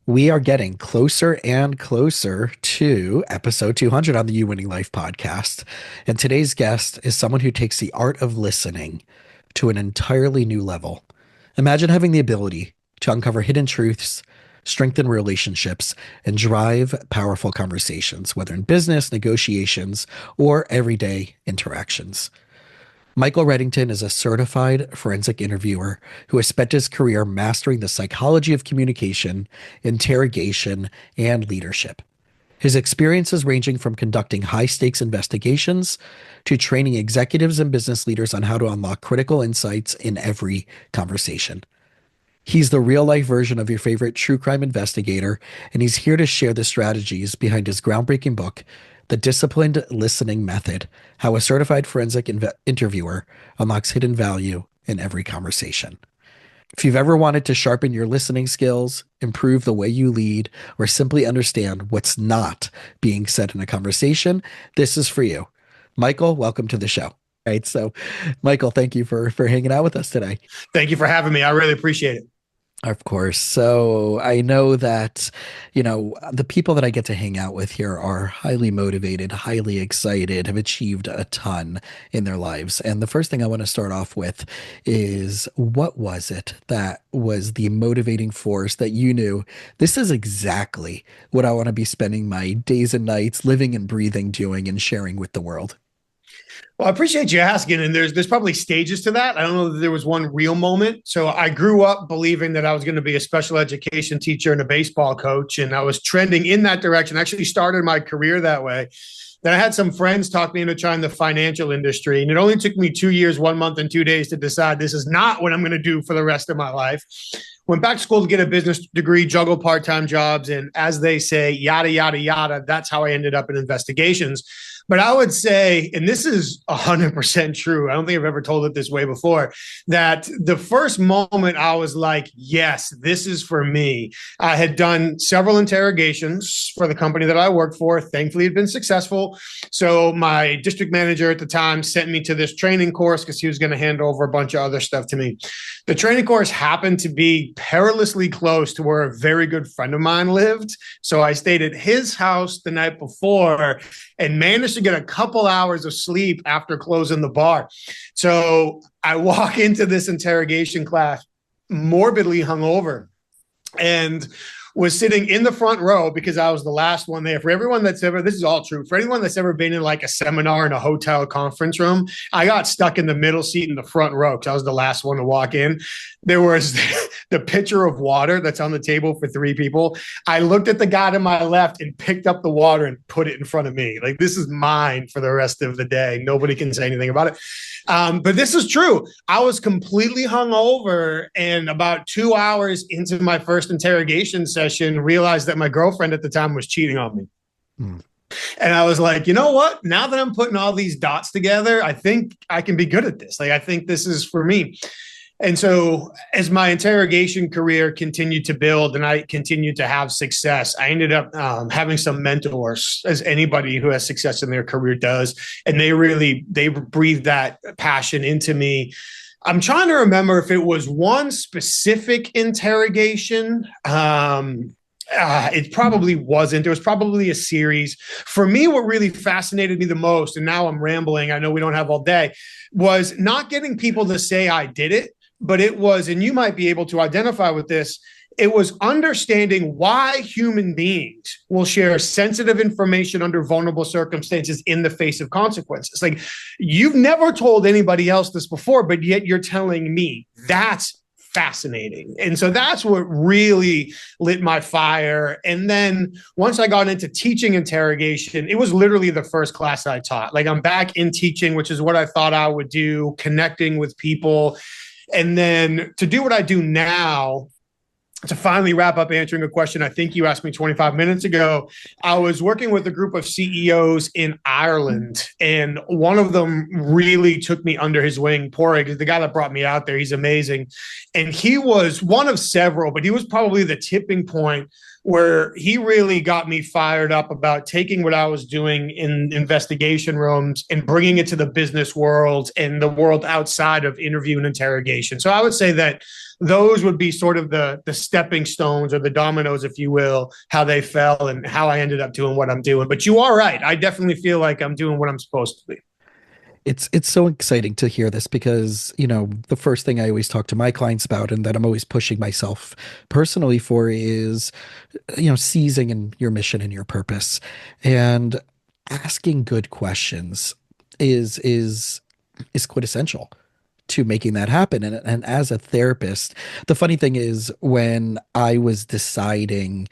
We are getting closer and closer to episode 200 on the You Winning Life podcast. And today's guest is someone who takes the art of listening to an entirely new level. Imagine having the ability to uncover hidden truths, strengthen relationships, and drive powerful conversations, whether in business, negotiations, or everyday interactions. Michael Reddington is a certified forensic interviewer who has spent his career mastering the psychology of communication, interrogation, and leadership. His experiences ranging from conducting high stakes investigations to training executives and business leaders on how to unlock critical insights in every conversation. He's the real life version of your favorite true crime investigator, and he's here to share the strategies behind his groundbreaking book, The Disciplined Listening Method: How a Certified Forensic Interviewer Unlocks Hidden Value in Every Conversation. If you've ever wanted to sharpen your listening skills, improve the way you lead, or simply understand what's not being said in a conversation, this is for you. Michael, welcome to the show. Right. So, Michael, thank you for hanging out with us today. Thank you for having me. I really appreciate it. Of course. So I know that, the people that I get to hang out with here are highly motivated, highly excited, have achieved a ton in their lives. And the first thing I want to start off with is, what was it that was the motivating force that you knew this is exactly what I want to be spending my days and nights living and breathing, doing and sharing with the world? Well, I appreciate you asking. And there's probably stages to that. I don't know that there was one real moment. So I grew up believing that I was going to be a special education teacher and a baseball coach. And I was trending in that direction. I actually started my career that way. Then I had some friends talk me into trying the financial industry. And it only took me 2 years, 1 month, and 2 days to decide this is not what I'm going to do for the rest of my life. Went back to school to get a business degree, juggled part-time jobs. And as they say, yada, yada, yada, that's how I ended up in investigations. But I would say, and this is 100% true, I don't think I've ever told it this way before, that the first moment I was like, yes, this is for me. I had done several interrogations for the company that I worked for. Thankfully, it had been successful. So my district manager at the time sent me to this training course because he was going to hand over a bunch of other stuff to me. The training course happened to be perilously close to where a very good friend of mine lived. So I stayed at his house the night before and managed to get a couple hours of sleep after closing the bar. So I walk into this interrogation class morbidly hungover and was sitting in the front row because I was the last one there. For everyone that's ever, this is all true, for anyone that's ever been in like a seminar in a hotel conference room, I got stuck in the middle seat in the front row because I was the last one to walk in. There was the pitcher of water that's on the table for 3 people. I looked at the guy to my left and picked up the water and put it in front of me. Like, this is mine for the rest of the day. Nobody can say anything about it. But this is true. I was completely hungover, and about 2 hours into my first interrogation session, realized that my girlfriend at the time was cheating on me. And I was like, you know what? Now that I'm putting all these dots together, I think I can be good at this. Like, I think this is for me. And so as my interrogation career continued to build and I continued to have success, I ended up having some mentors, as anybody who has success in their career does. And they breathed that passion into me. I'm trying to remember if it was one specific interrogation. It probably wasn't. There was probably a series. For me, what really fascinated me the most, and now I'm rambling, I know we don't have all day, was not getting people to say I did it, but it was, and you might be able to identify with this, it was understanding why human beings will share sensitive information under vulnerable circumstances in the face of consequences. Like, you've never told anybody else this before, but yet you're telling me. That's fascinating. And so that's what really lit my fire. And then once I got into teaching interrogation, it was literally the first class I taught. Like, I'm back in teaching, which is what I thought I would do, connecting with people. And then to do what I do now, to finally wrap up answering a question I think you asked me 25 minutes ago, I was working with a group of CEOs in Ireland, and one of them really took me under his wing. Porrig, the guy that brought me out there, he's amazing. And he was one of several, but he was probably the tipping point where he really got me fired up about taking what I was doing in investigation rooms and bringing it to the business world and the world outside of interview and interrogation. So I would say that those would be sort of the stepping stones or the dominoes, if you will, how they fell and how I ended up doing what I'm doing. But you are right. I definitely feel like I'm doing what I'm supposed to be. It's so exciting to hear this because, the first thing I always talk to my clients about and that I'm always pushing myself personally for is, seizing in your mission and your purpose and asking good questions is quintessential to making that happen. And as a therapist, the funny thing is when I was deciding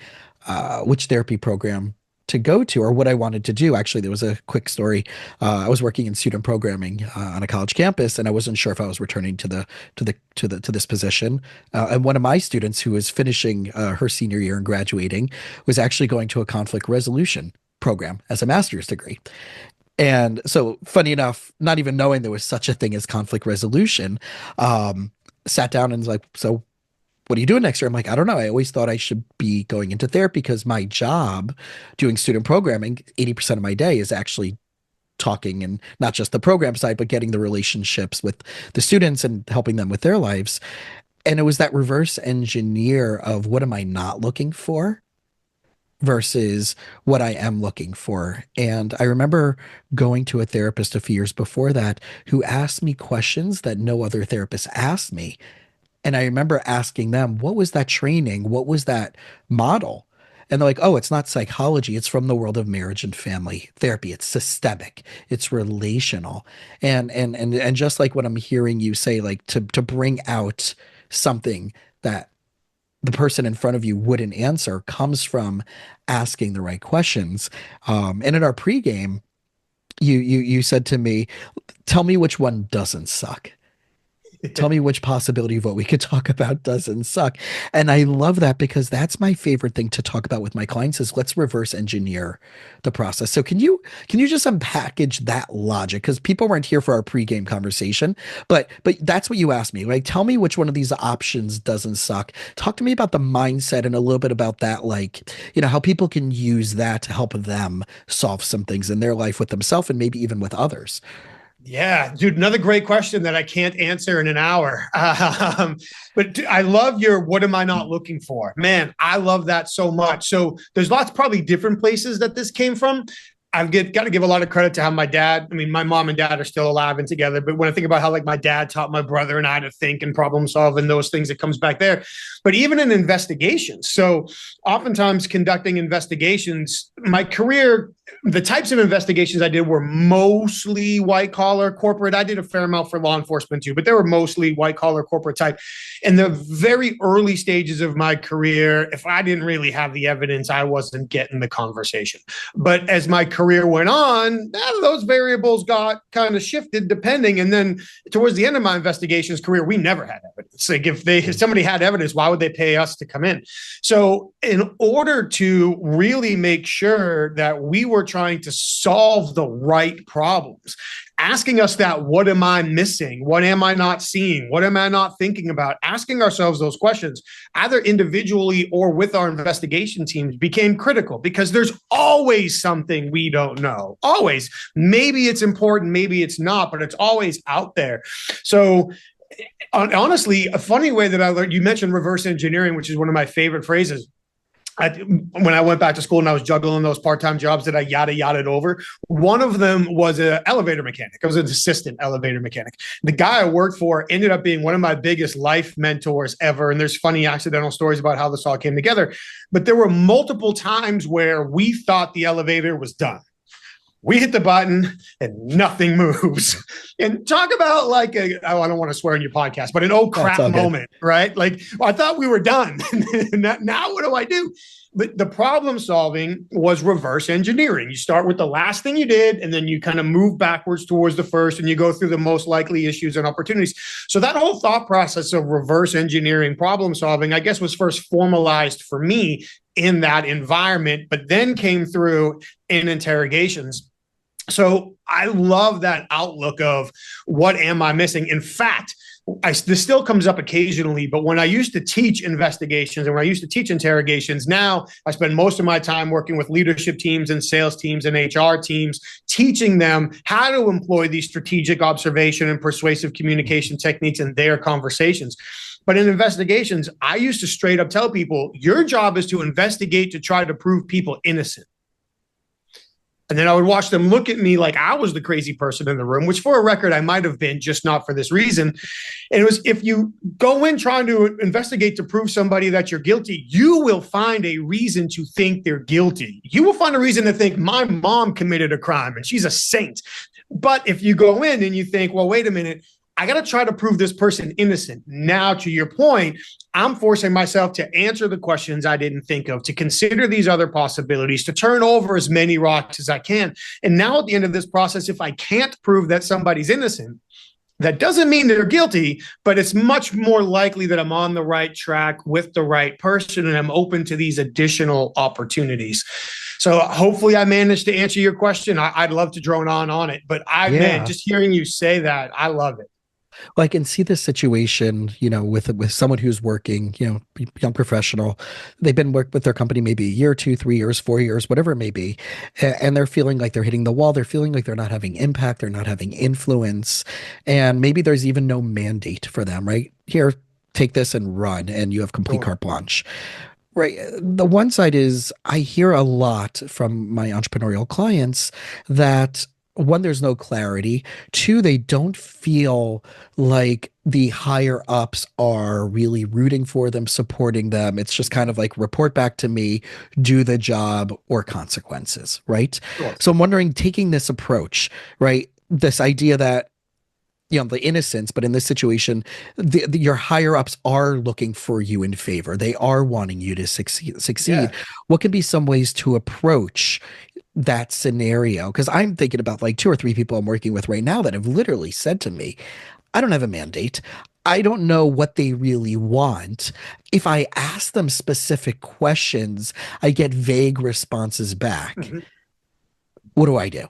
which therapy program to go to or what I wanted to do, actually, there was a quick story. I was working in student programming on a college campus, and I wasn't sure if I was returning to this position. And one of my students who was finishing her senior year and graduating was actually going to a conflict resolution program as a master's degree. And so, funny enough, not even knowing there was such a thing as conflict resolution, sat down and was like, "So, what are you doing next year?" I'm like, "I don't know. I always thought I should be going into therapy because my job doing student programming, 80% of my day is actually talking and not just the program side, but getting the relationships with the students and helping them with their lives." And it was that reverse engineer of what am I not looking for versus what I am looking for. And I remember going to a therapist a few years before that who asked me questions that no other therapist asked me. And I remember asking them, what was that training? What was that model? And they're like, oh, it's not psychology. It's from the world of marriage and family therapy. It's systemic. It's relational. And just like what I'm hearing you say, like to bring out something that the person in front of you wouldn't answer comes from asking the right questions. And in our pregame, you said to me, "Tell me which one doesn't suck. Tell me which possibility of what we could talk about doesn't suck." And I love that because that's my favorite thing to talk about with my clients is let's reverse engineer the process. So can you just unpackage that logic? Because people weren't here for our pregame conversation, but that's what you asked me. Like, tell me which one of these options doesn't suck. Talk to me about the mindset and a little bit about that, like, how people can use that to help them solve some things in their life with themselves and maybe even with others. Yeah, dude, another great question that I can't answer in an hour. But I love your what am I not looking for? Man, I love that so much. So there's lots, probably different places that this came from. I've got to give a lot of credit to how my dad, I mean, my mom and dad are still alive and together. But when I think about how like my dad taught my brother and I to think and problem solve and those things, it comes back there. But even in investigations. So oftentimes conducting investigations, my career, the types of investigations I did were mostly white collar corporate. I did a fair amount for law enforcement too, but they were mostly white collar corporate type. In the very early stages of my career, if I didn't really have the evidence, I wasn't getting the conversation. But as my career went on, those variables got kind of shifted depending. And then towards the end of my investigations career, we never had evidence. Like if somebody had evidence, why would they pay us to come in? So in order to really make sure that we were trying to solve the right problems, asking us that, what am I missing? What am I not seeing? What am I not thinking about? Asking ourselves those questions, either individually or with our investigation teams, became critical because there's always something we don't know. Always. Maybe it's important, maybe it's not, but it's always out there. So honestly, a funny way that I learned, you mentioned reverse engineering, which is one of my favorite phrases. When I went back to school and I was juggling those part-time jobs that I yada over, one of them was an elevator mechanic. I was an assistant elevator mechanic. The guy I worked for ended up being one of my biggest life mentors ever. And there's funny accidental stories about how this all came together. But there were multiple times where we thought the elevator was done. We hit the button and nothing moves. And talk about like I don't want to swear in your podcast, but an oh crap moment, right? Like, well, I thought we were done. Now what do I do? But the problem solving was reverse engineering. You start with the last thing you did, and then you kind of move backwards towards the first, and you go through the most likely issues and opportunities. So that whole thought process of reverse engineering problem solving, I guess, was first formalized for me in that environment, but then came through in interrogations. So I love that outlook of what am I missing? In fact, this still comes up occasionally, but when I used to teach investigations and when I used to teach interrogations, now I spend most of my time working with leadership teams and sales teams and HR teams, teaching them how to employ these strategic observation and persuasive communication techniques in their conversations. But in investigations, I used to straight up tell people, your job is to investigate to try to prove people innocent. And then I would watch them look at me like I was the crazy person in the room, which for a record, I might have been, just not for this reason. And it was, if you go in trying to investigate to prove somebody that you're guilty, you will find a reason to think they're guilty. You will find a reason to think my mom committed a crime and she's a saint. But if you go in and you think, well, wait a minute, I got to try to prove this person innocent. Now, to your point, I'm forcing myself to answer the questions I didn't think of, to consider these other possibilities, to turn over as many rocks as I can. And now at the end of this process, if I can't prove that somebody's innocent, that doesn't mean they're guilty, but it's much more likely that I'm on the right track with the right person and I'm open to these additional opportunities. So hopefully I managed to answer your question. I'd love to drone on it, but man, Yeah. just hearing you say that, I love it. Well, I can see this situation, with someone who's working, young professional. They've been work with their company maybe a year, 2, 3 years, 4 years, whatever it may be, and they're feeling like they're hitting the wall. They're feeling like they're not having impact. They're not having influence, and maybe there's even no mandate for them. Right here, take this and run, and you have complete Sure. carte blanche. Right. The one side is I hear a lot from my entrepreneurial clients that one, there's no clarity. Two, they don't feel like the higher ups are really rooting for them, supporting them. It's just kind of like report back to me, do the job or consequences. Right. Sure. So I'm wondering, taking this approach, right? This idea that the innocence, but in this situation, your higher ups are looking for you in favor. They are wanting you to succeed. Yeah. What can be some ways to approach that scenario? Because I'm thinking about like 2 or 3 people I'm working with right now that have literally said to me, I don't have a mandate. I don't know what they really want. If I ask them specific questions, I get vague responses back. Mhm. What do I do?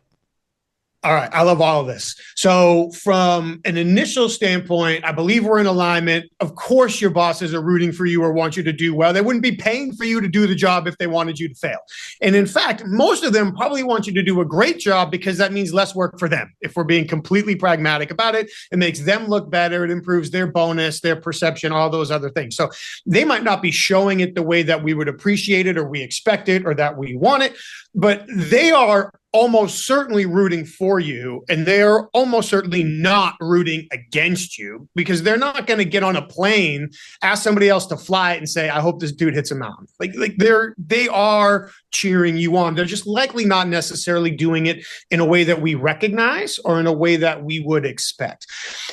All right. I love all of this. So, from an initial standpoint, I believe we're in alignment. Of course, your bosses are rooting for you or want you to do well. They wouldn't be paying for you to do the job if they wanted you to fail. And in fact, most of them probably want you to do a great job because that means less work for them. If we're being completely pragmatic about it, it makes them look better. It improves their bonus, their perception, all those other things. So, they might not be showing it the way that we would appreciate it or we expect it or that we want it, but they are almost certainly rooting for you, and they're almost certainly not rooting against you because they're not going to get on a plane, ask somebody else to fly it, and say, "I hope this dude hits a mountain." Like they are cheering you on. They're just likely not necessarily doing it in a way that we recognize or in a way that we would expect.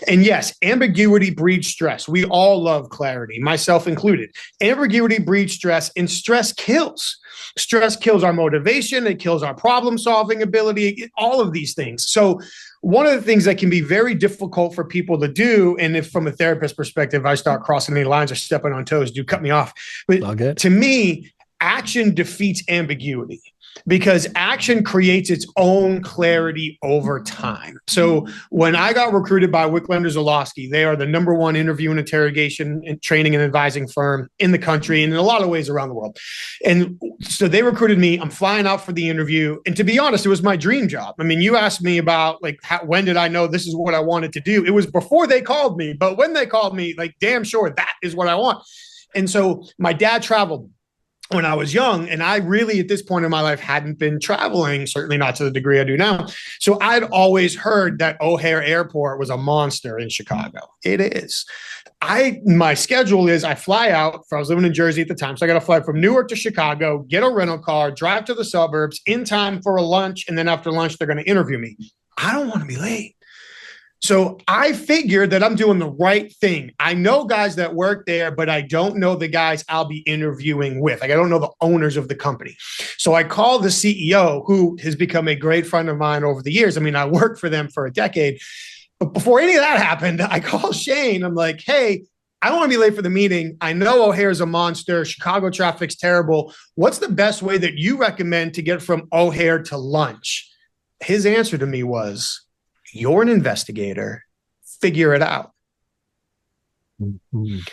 And yes, ambiguity breeds stress. We all love clarity, myself included. Ambiguity breeds stress, and stress kills. Stress kills our motivation. It kills our problem solving ability, all of these things. So one of the things that can be very difficult for people to do, and if from a therapist perspective, I start crossing any lines or stepping on toes, do cut me off. But All good. to me, action defeats ambiguity because action creates its own clarity over time. So when I got recruited by Wicklander Zalowski, they are the #1 interview and interrogation and training and advising firm in the country and in a lot of ways around the world. And so they recruited me. I'm flying out for the interview. And to be honest, it was my dream job. I mean, you asked me about like, when did I know this is what I wanted to do? It was before they called me, but when they called me, like, damn sure that is what I want. And so my dad traveled when I was young, and I really, at this point in my life, hadn't been traveling, certainly not to the degree I do now. So I'd always heard that O'Hare Airport was a monster in Chicago. It is. My schedule is I fly out. I was living in Jersey at the time, so I got to fly from Newark to Chicago, get a rental car, drive to the suburbs in time for a lunch, and then after lunch, they're going to interview me. I don't want to be late. So I figured that I'm doing the right thing. I know guys that work there, but I don't know the guys I'll be interviewing with. Like, I don't know the owners of the company. So I called the CEO, who has become a great friend of mine over the years. I mean, I worked for them for a decade. But before any of that happened, I called Shane. I'm like, hey, I don't want to be late for the meeting. I know O'Hare's a monster. Chicago traffic's terrible. What's the best way that you recommend to get from O'Hare to lunch? His answer to me was, you're an investigator, figure it out. Mhm.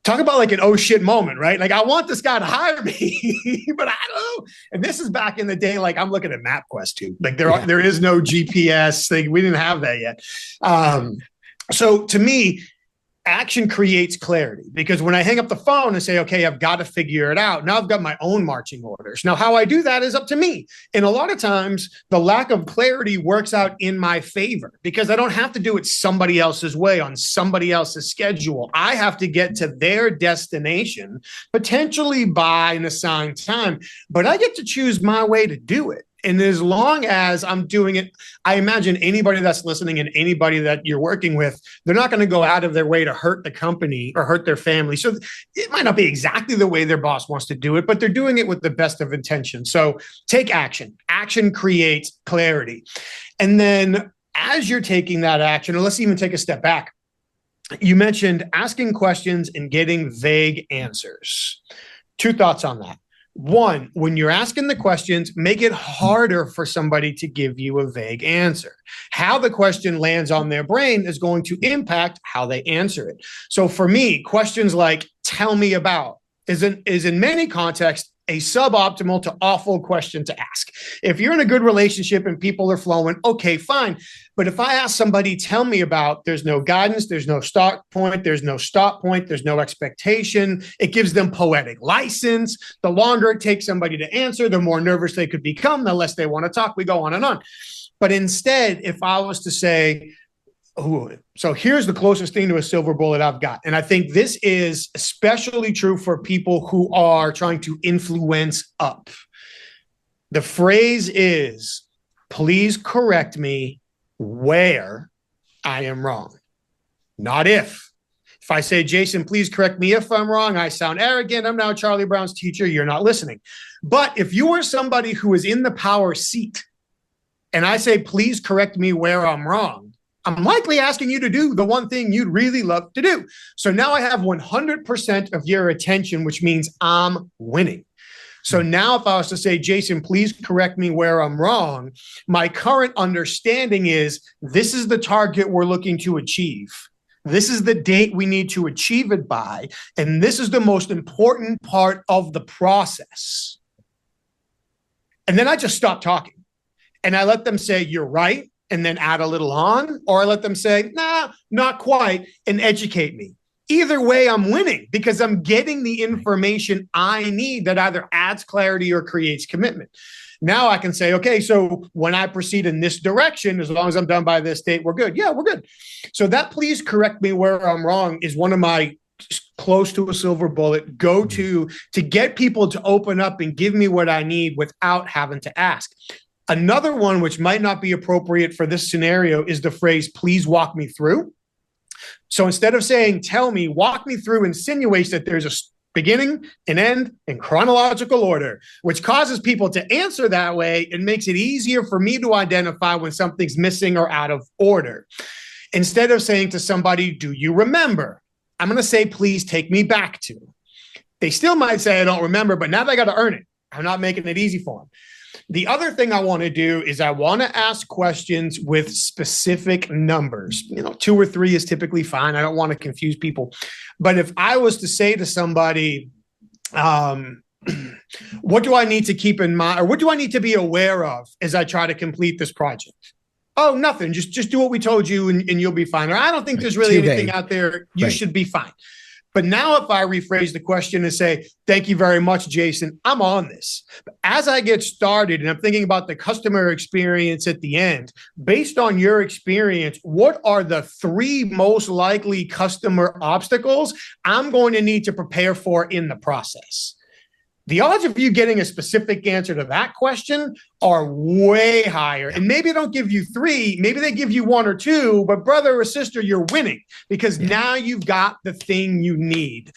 Talk about like an oh shit moment, right? Like, I want this guy to hire me, but I don't know. And this is back in the day, like I'm looking at MapQuest too. Like Yeah. there is no GPS thing. We didn't have that yet. So to me, action creates clarity, because when I hang up the phone and say, okay, I've got to figure it out, now I've got my own marching orders. Now, how I do that is up to me. And a lot of times the lack of clarity works out in my favor, because I don't have to do it somebody else's way on somebody else's schedule. I have to get to their destination, potentially by an assigned time, but I get to choose my way to do it. And as long as I'm doing it, I imagine anybody that's listening and anybody that you're working with, they're not going to go out of their way to hurt the company or hurt their family. So it might not be exactly the way their boss wants to do it, but they're doing it with the best of intention. So take action. Action creates clarity. And then as you're taking that action, or let's even take a step back, you mentioned asking questions and getting vague answers. Two thoughts on that. One, when you're asking the questions, make it harder for somebody to give you a vague answer. How the question lands on their brain is going to impact how they answer it. So for me, questions like "tell me about" is in many contexts a suboptimal to awful question to ask. If you're in a good relationship and people are flowing, okay, fine. But if I ask somebody, "tell me about," there's no guidance, there's no start point, there's no stop point, there's no expectation. It gives them poetic license. The longer it takes somebody to answer, the more nervous they could become, the less they want to talk. We go on and on. But instead, if I was to say, "Ooh, so here's the closest thing to a silver bullet I've got." And I think this is especially true for people who are trying to influence up. The phrase is, "please correct me where I am wrong," not if. If I say, "Jason, please correct me if I'm wrong," I sound arrogant. I'm now Charlie Brown's teacher. You're not listening. But if you are somebody who is in the power seat and I say, "please correct me where I'm wrong," I'm likely asking you to do the one thing you'd really love to do. So now I have 100% of your attention, which means I'm winning. So now if I was to say, "Jason, please correct me where I'm wrong," my current understanding is this is the target we're looking to achieve. This is the date we need to achieve it by. And this is the most important part of the process. And then I just stop talking and I let them say, "you're right," and then add a little on, or I let them say, "nah, not quite," and educate me. Either way, I'm winning because I'm getting the information I need that either adds clarity or creates commitment. Now I can say, okay, so when I proceed in this direction, as long as I'm done by this date, we're good. Yeah, we're good. So that "please correct me where I'm wrong" is one of my close to a silver bullet go to get people to open up and give me what I need without having to ask. Another one, which might not be appropriate for this scenario, is the phrase "please walk me through." So instead of saying "tell me," "walk me through" insinuates that there's a beginning, an end, in chronological order, which causes people to answer that way and makes it easier for me to identify when something's missing or out of order. Instead of saying to somebody, "do you remember?" I'm going to say, "please take me back to." They still might say, "I don't remember," but now they got to earn it. I'm not making it easy for them. The other thing I want to do is I want to ask questions with specific numbers. 2 or 3 is typically fine. I don't want to confuse people. But if I was to say to somebody, what do I need to keep in mind, or what do I need to be aware of as I try to complete this project? "Oh, nothing. Just do what we told you and you'll be fine." Or, "I don't think there's really anything out there. You should be fine." But now if I rephrase the question and say, "thank you very much, Jason, I'm on this." As I get started and I'm thinking about the customer experience at the end, based on your experience, what are the 3 most likely customer obstacles I'm going to need to prepare for in the process? The odds of you getting a specific answer to that question are way higher. And maybe they don't give you 3, maybe they give you 1 or 2, but brother or sister, you're winning because now you've got the thing you need.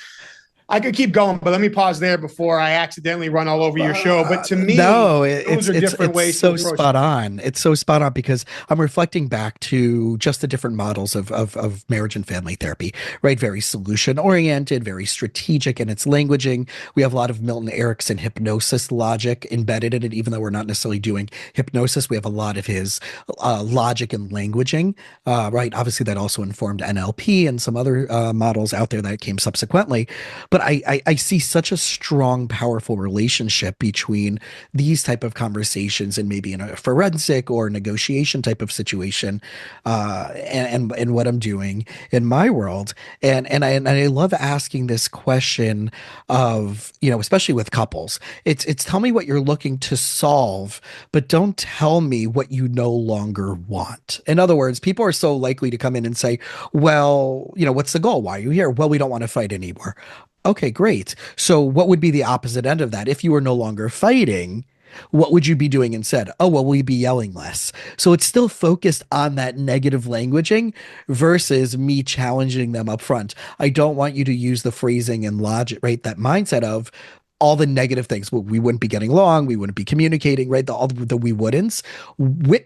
I could keep going, but let me pause there before I accidentally run all over your show. But to me, No, those are different it's ways to so approach it. spot on. It's so spot on because I'm reflecting back to just the different models of marriage and family therapy, right? Very solution oriented, very strategic in its languaging. We have a lot of Milton Erickson hypnosis logic embedded in it, even though we're not necessarily doing hypnosis. We have a lot of his logic and languaging, right? Obviously, that also informed NLP and some other models out there that came subsequently. But I see such a strong, powerful relationship between these type of conversations and maybe in a forensic or negotiation type of situation, and what I'm doing in my world. And I love asking this question of, especially with couples. It's tell me what you're looking to solve, but don't tell me what you no longer want. In other words, people are so likely to come in and say, well, what's the goal? Why are you here? Well, we don't want to fight anymore. Okay, great. So what would be the opposite end of that? If you were no longer fighting, what would you be doing instead? Oh, well, we'd be yelling less. So it's still focused on that negative languaging versus me challenging them up front. I don't want you to use the phrasing and logic, right? That mindset of all the negative things. Well, we wouldn't be getting along. We wouldn't be communicating, right? All the we wouldn'ts.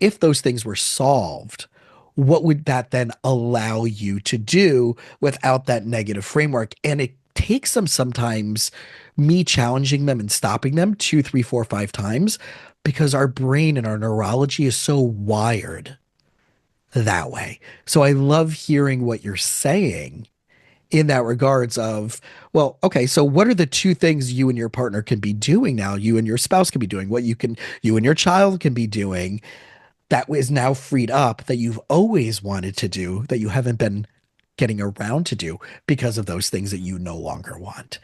If those things were solved, what would that then allow you to do without that negative framework? And it takes them sometimes me challenging them and stopping them two, three, four, five times because our brain and our neurology is so wired that way. So I love hearing what you're saying in that regards of, well, okay, so what are the two things you and your partner can be doing now? You and your spouse can be doing, you and your child can be doing that is now freed up that you've always wanted to do that you haven't been getting around to do because of those things that you no longer want.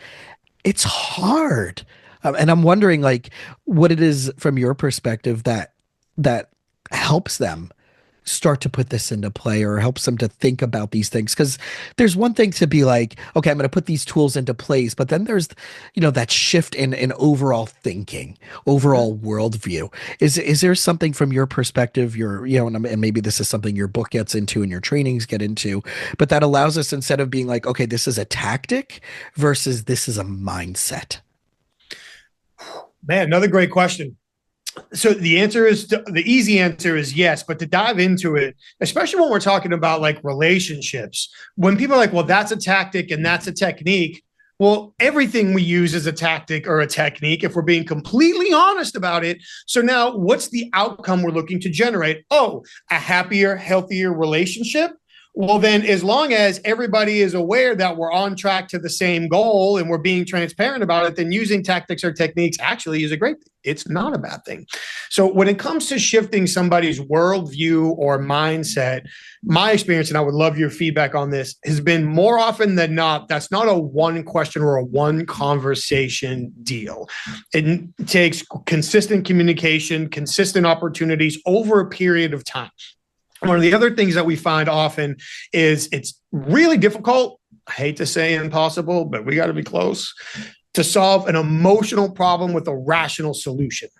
It's hard. And I'm wondering like what it is from your perspective that helps them start to put this into play or helps them to think about these things, because there's one thing to be like, okay, I'm going to put these tools into place, but then there's that shift in overall thinking, Mhm. overall worldview. Is there something from your perspective, and maybe this is something your book gets into and your trainings get into, but that allows us, instead of being like, okay, this is a tactic versus this is a mindset? Man, another great question. So the easy answer is yes, but to dive into it, especially when we're talking about like relationships, when people are like, well, that's a tactic and that's a technique. Well, everything we use is a tactic or a technique if we're being completely honest about it. So now what's the outcome we're looking to generate? Oh, a happier, healthier relationship. Well, then, as long as everybody is aware that we're on track to the same goal and we're being transparent about it, then using tactics or techniques actually is a great thing. It's not a bad thing. So, when it comes to shifting somebody's worldview or mindset, my experience, and I would love your feedback on this, has been more often than not, that's not a one question or a one conversation deal. It takes consistent communication, consistent opportunities over a period of time. One of the other things that we find often is it's really difficult. I hate to say impossible, but we got to be close to solve an emotional problem with a rational solution.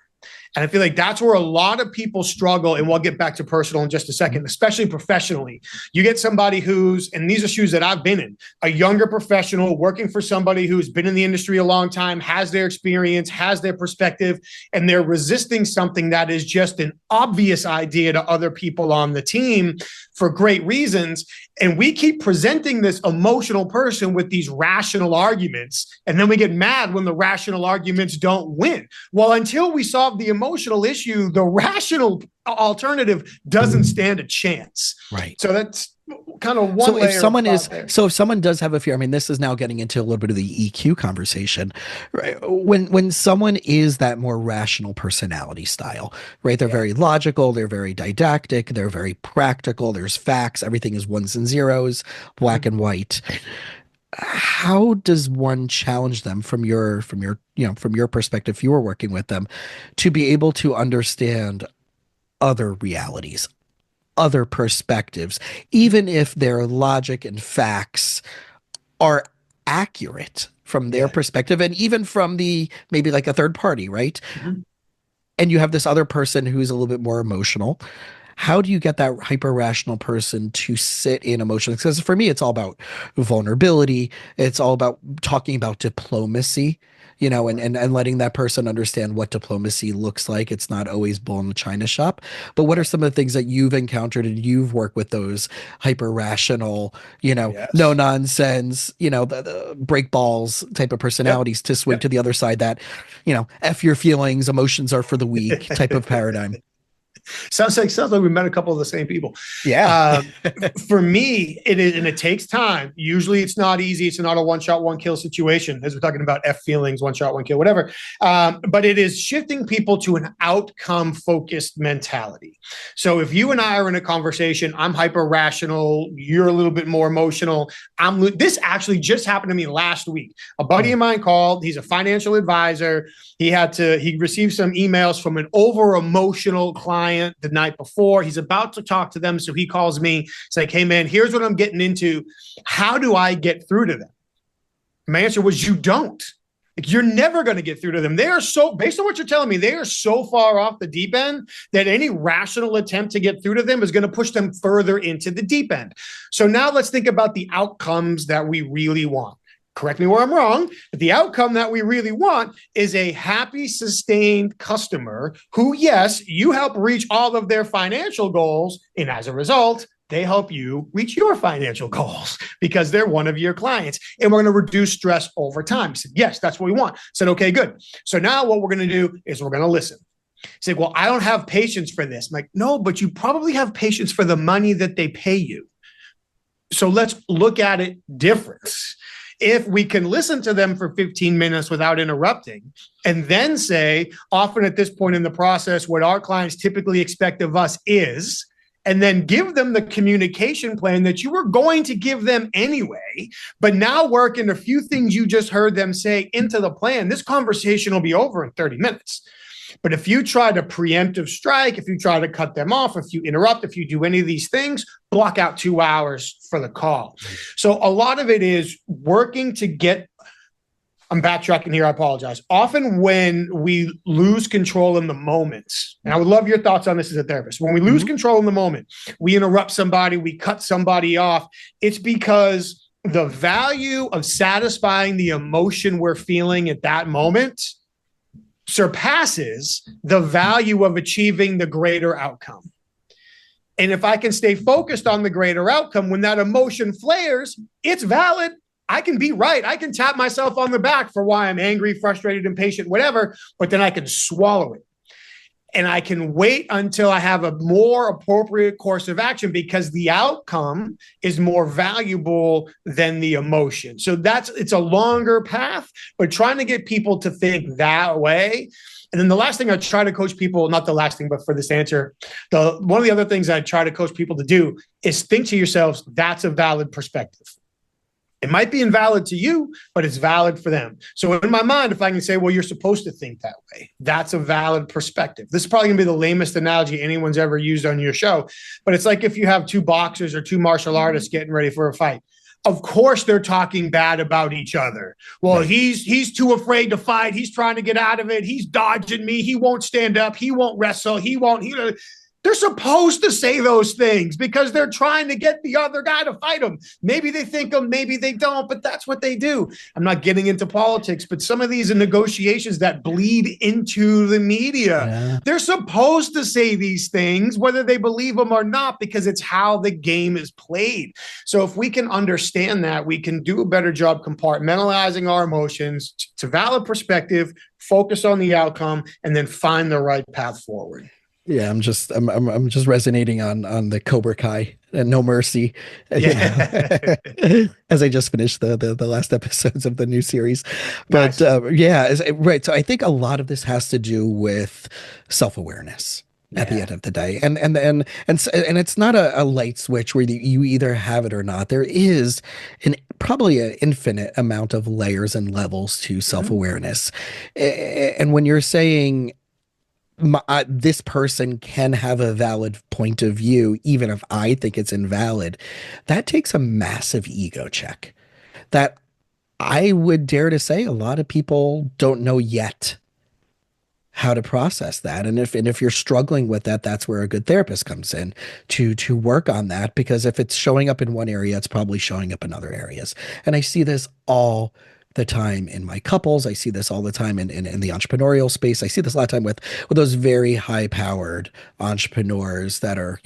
And I feel like that's where a lot of people struggle. And we'll get back to personal in just a second, especially professionally. You get somebody who's, and these are shoes that I've been in, a younger professional working for somebody who's been in the industry a long time, has their experience, has their perspective, and they're resisting something that is just an obvious idea to other people on the team for great reasons. And we keep presenting this emotional person with these rational arguments. And then we get mad when the rational arguments don't win. Well, until we solve the emotional issue, the rational alternative doesn't stand a chance. Right. So that's kind of So one if layer of someone thought is, there. so if someone does have a fear, I mean, this is now getting into a little bit of the EQ conversation, right? When someone is that more rational personality style, right? They're Yeah. very logical, they're very didactic, they're very practical. There's facts, everything is ones and zeros, black and white. How does one challenge them from your perspective, if you were working with them, to be able to understand other realities, other perspectives, even if their logic and facts are accurate from their Yeah. perspective and even from the maybe like a third party, right? Mhm. And you have this other person who's a little bit more emotional. how do you get that hyper rational person to sit in emotions? Because for me, it's all about vulnerability. It's all about talking about diplomacy, and letting that person understand what diplomacy looks like. It's not always bull in the china shop. But what are some of the things that you've encountered and you've worked with those hyper rational, no Yes. nonsense, the break balls type of Yep. personalities to swing to Yep. the other side that, F your feelings, emotions are for the weak type of paradigm. Sounds like we met a couple of the same people. Yeah. Um, for me, it is, and it takes time. Usually, it's not easy. It's not a one shot, one kill situation, as we're talking about F feelings, one shot, one kill, whatever. But it is shifting people to an outcome focused mentality. So if you and I are in a conversation, I'm hyper rational, you're a little bit more emotional. This actually just happened to me last week. A buddy of mine called. He's a financial advisor. He received some emails from an over emotional client the night before. He's about to talk to them. So he calls me. He's like, hey, man, here's what I'm getting into. How do I get through to them? My answer was, you don't. Like, you're never going to get through to them. They are so, based on what you're telling me, they are so far off the deep end that any rational attempt to get through to them is going to push them further into the deep end. So now let's think about the outcomes that we really want. Correct me where I'm wrong, but the outcome that we really want is a happy, sustained customer who, yes, you help reach all of their financial goals. And as a result, they help you reach your financial goals because they're one of your clients. And we're going to reduce stress over time. He said, yes, that's what we want. I said, okay, good. So now what we're going to do is we're going to listen. He's like, well, I don't have patience for this. I'm like, no, but you probably have patience for the money that they pay you. So let's look at it different. If we can listen to them for 15 minutes without interrupting, and then say, often at this point in the process, what our clients typically expect of us is, and then give them the communication plan that you were going to give them anyway, but now work in a few things you just heard them say into the plan, this conversation will be over in 30 minutes. But if you try to preemptive strike, if you try to cut them off, if you interrupt, if you do any of these things, block out 2 hours for the call. So a lot of it is working to get, I'm backtracking here, I apologize. Often when we lose control in the moment, and I would love your thoughts on this as a therapist, when we lose control in the moment, we interrupt somebody, we cut somebody off, it's because the value of satisfying the emotion we're feeling at that moment surpasses the value of achieving the greater outcome. And if I can stay focused on the greater outcome, when that emotion flares, it's valid. I can be right. I can tap myself on the back for why I'm angry, frustrated, impatient, whatever, but then I can swallow it. And I can wait until I have a more appropriate course of action because the outcome is more valuable than the emotion. So it's a longer path, but trying to get people to think that way. And then the last thing I try to coach people, not the last thing, but for this answer, one of the other things I try to coach people to do is think to yourselves, that's a valid perspective. It might be invalid to you, but it's valid for them. So in my mind, if I can say, well, you're supposed to think that way, that's a valid perspective. This is probably going to be the lamest analogy anyone's ever used on your show. But it's like if you have two boxers or two martial artists getting ready for a fight. Of course, they're talking bad about each other. Well, right. He's too afraid to fight. He's trying to get out of it. He's dodging me. He won't stand up. He won't wrestle. They're supposed to say those things because they're trying to get the other guy to fight them. Maybe they think them, maybe they don't, but that's what they do. I'm not getting into politics, but some of these are negotiations that bleed into the media. Yeah. They're supposed to say these things, whether they believe them or not, because it's how the game is played. So if we can understand that, we can do a better job compartmentalizing our emotions to valid perspective, focus on the outcome, and then find the right path forward. Yeah, I'm just resonating on the Cobra Kai and No Mercy, yeah. As I just finished the last episodes of the new series. But nice. Right. So I think a lot of this has to do with self-awareness at the end of the day, and it's not a light switch where you either have it or not. There is probably an infinite amount of layers and levels to self-awareness, and when you're saying this person can have a valid point of view, even if I think it's invalid, that takes a massive ego check that I would dare to say a lot of people don't know yet how to process that. And if you're struggling with that, that's where a good therapist comes in to work on that, because if it's showing up in one area, it's probably showing up in other areas. And I see this all the time in my couples. I see this all the time in the entrepreneurial space. I see this a lot of time with those very high powered entrepreneurs that are,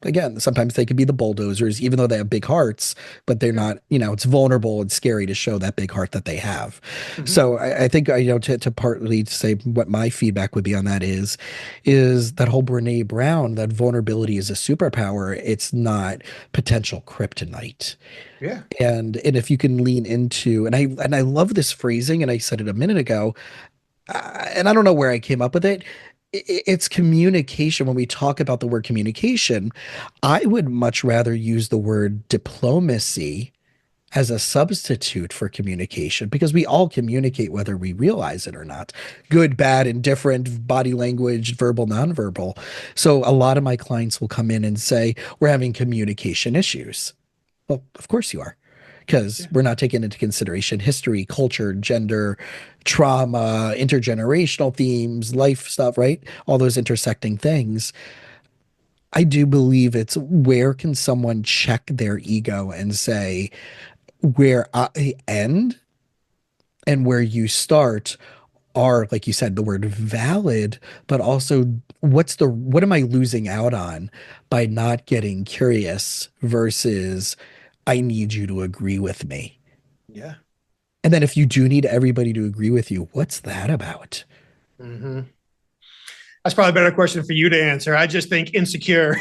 again, sometimes they could be the bulldozers, even though they have big hearts, but they're not, it's vulnerable and scary to show that big heart that they have. Mm-hmm. So I think, to partly say what my feedback would be on that is that whole Brene Brown, that vulnerability is a superpower. It's not potential kryptonite. Yeah. And if you can lean into, and I love this phrasing, and I said it a minute ago, and I don't know where I came up with it. It's communication. When we talk about the word communication, I would much rather use the word diplomacy as a substitute for communication, because we all communicate whether we realize it or not. Good, bad, indifferent, body language, verbal, nonverbal. So a lot of my clients will come in and say, we're having communication issues. Well, of course you are, because Yeah. we're not taking into consideration history, culture, gender, trauma, intergenerational themes, life stuff, right? All those intersecting things. I do believe it's, where can someone check their ego and say, where I end and where you start are, like you said, the word valid, but also what am I losing out on by not getting curious versus I need you to agree with me. Yeah. And then if you do need everybody to agree with you, what's that about? Mm-hmm. That's probably a better question for you to answer. I just think insecure,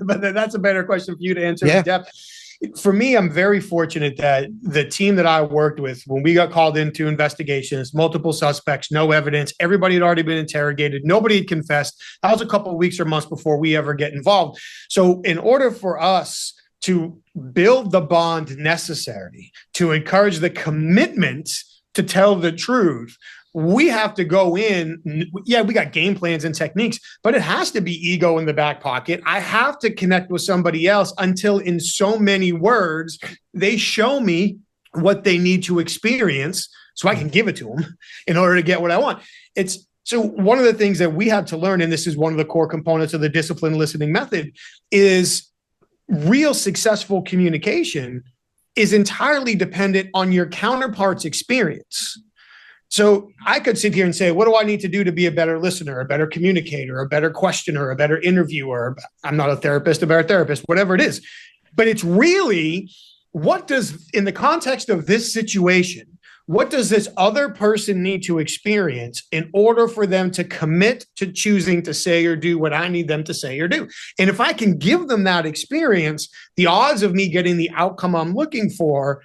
but that's a better question for you to answer in Yeah. depth. For me, I'm very fortunate that the team that I worked with, when we got called into investigations, multiple suspects, no evidence, everybody had already been interrogated, nobody had confessed. That was a couple of weeks or months before we ever get involved. So in order for us to build the bond necessary to encourage the commitment to tell the truth, we have to go in. Yeah, we got game plans and techniques, but it has to be ego in the back pocket. I have to connect with somebody else until, in so many words, they show me what they need to experience so I can give it to them in order to get what I want. So one of the things that we have to learn, and this is one of the core components of the disciplined listening method, is real successful communication is entirely dependent on your counterpart's experience. So I could sit here and say, what do I need to do to be a better listener, a better communicator, a better questioner, a better interviewer? I'm not a therapist, a better therapist, whatever it is. But it's really, in the context of this situation, what does this other person need to experience in order for them to commit to choosing to say or do what I need them to say or do? And if I can give them that experience, the odds of me getting the outcome I'm looking for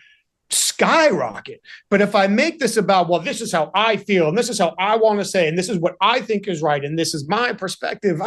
skyrocket. But if I make this about, well, this is how I feel, and this is how I want to say, and this is what I think is right, and this is my perspective,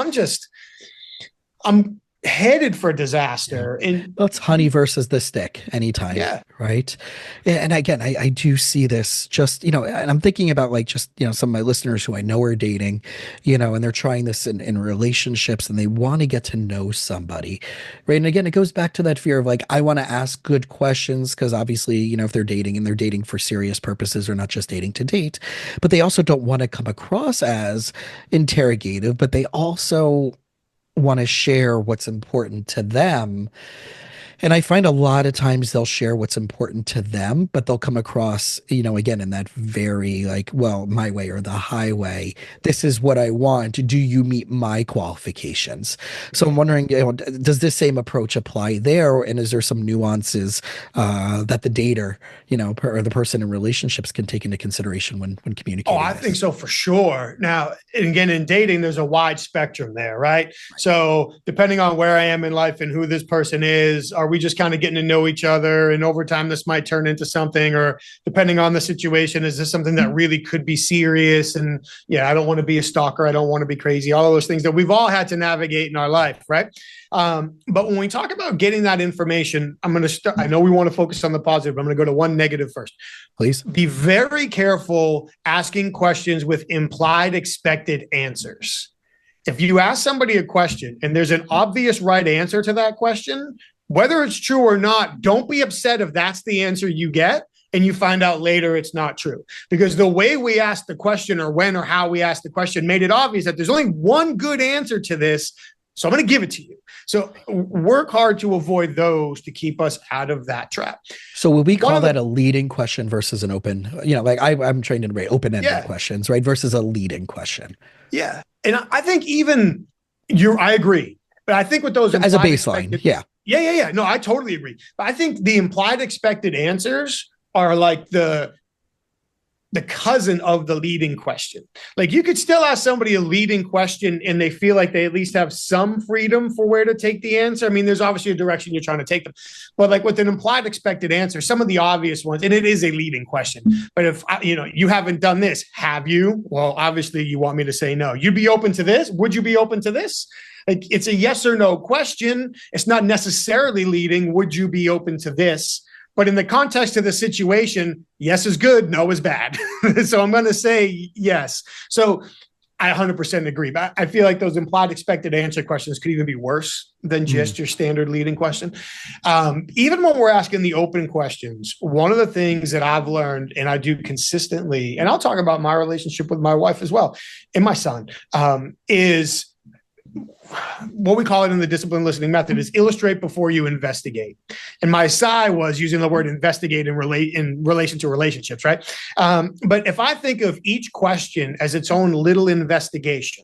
I'm headed for disaster. Yeah. And Well, it's honey versus the stick anytime, yeah, right? And again, I do see this just, and I'm thinking about, like, just, some of my listeners who I know are dating, and they're trying this in relationships, and they want to get to know somebody, right? And again, it goes back to that fear of, like, I want to ask good questions, because obviously, if they're dating and they're dating for serious purposes, or not just dating to date, but they also don't want to come across as interrogative, but they also want to share what's important to them. And I find a lot of times they'll share what's important to them, but they'll come across, again, in that very, like, well, my way or the highway. This is what I want. Do you meet my qualifications? So I'm wondering, does this same approach apply there? And is there some nuances that the dater, or the person in relationships can take into consideration when communicating I this? think so, for sure. Now, again, in dating, there's a wide spectrum there, right? So depending on where I am in life and who this person is, are we just kind of getting to know each other? And over time, this might turn into something, or depending on the situation, is this something that really could be serious? And yeah, I don't want to be a stalker. I don't want to be crazy. All of those things that we've all had to navigate in our life, right? But when we talk about getting that information, I'm going to start. I know we want to focus on the positive, but I'm going to go to one negative first. Please be very careful asking questions with implied expected answers. If you ask somebody a question and there's an obvious right answer to that question, whether it's true or not, don't be upset if that's the answer you get, and you find out later it's not true. Because the way we asked the question, or when or how we asked the question, made it obvious that there's only one good answer to this. So I'm going to give it to you. So work hard to avoid those to keep us out of that trap. So would we call that a leading question versus an open, like I'm trained in open-ended questions, right? Versus a leading question. Yeah. And I think even I agree. But I think with those as a baseline, yeah. No, I totally agree. But I think the implied expected answers are like the cousin of the leading question. Like you could still ask somebody a leading question and they feel like they at least have some freedom for where to take the answer. I mean, there's obviously a direction you're trying to take them, but like with an implied expected answer, some of the obvious ones, and it is a leading question, but if you haven't done this, have you? Well, obviously you want me to say no. You'd be open to this? Would you be open to this? Like it's a yes or no question. It's not necessarily leading. Would you be open to this? But in the context of the situation, yes is good, no is bad. So I'm going to say yes. So I 100% agree. But I feel like those implied expected answer questions could even be worse than just your standard leading question. Even when we're asking the open questions, one of the things that I've learned and I do consistently, and I'll talk about my relationship with my wife as well and my son, is what we call it in the discipline listening method is illustrate before you investigate. And my side was using the word investigate in relation to relationships, right? But if I think of each question as its own little investigation,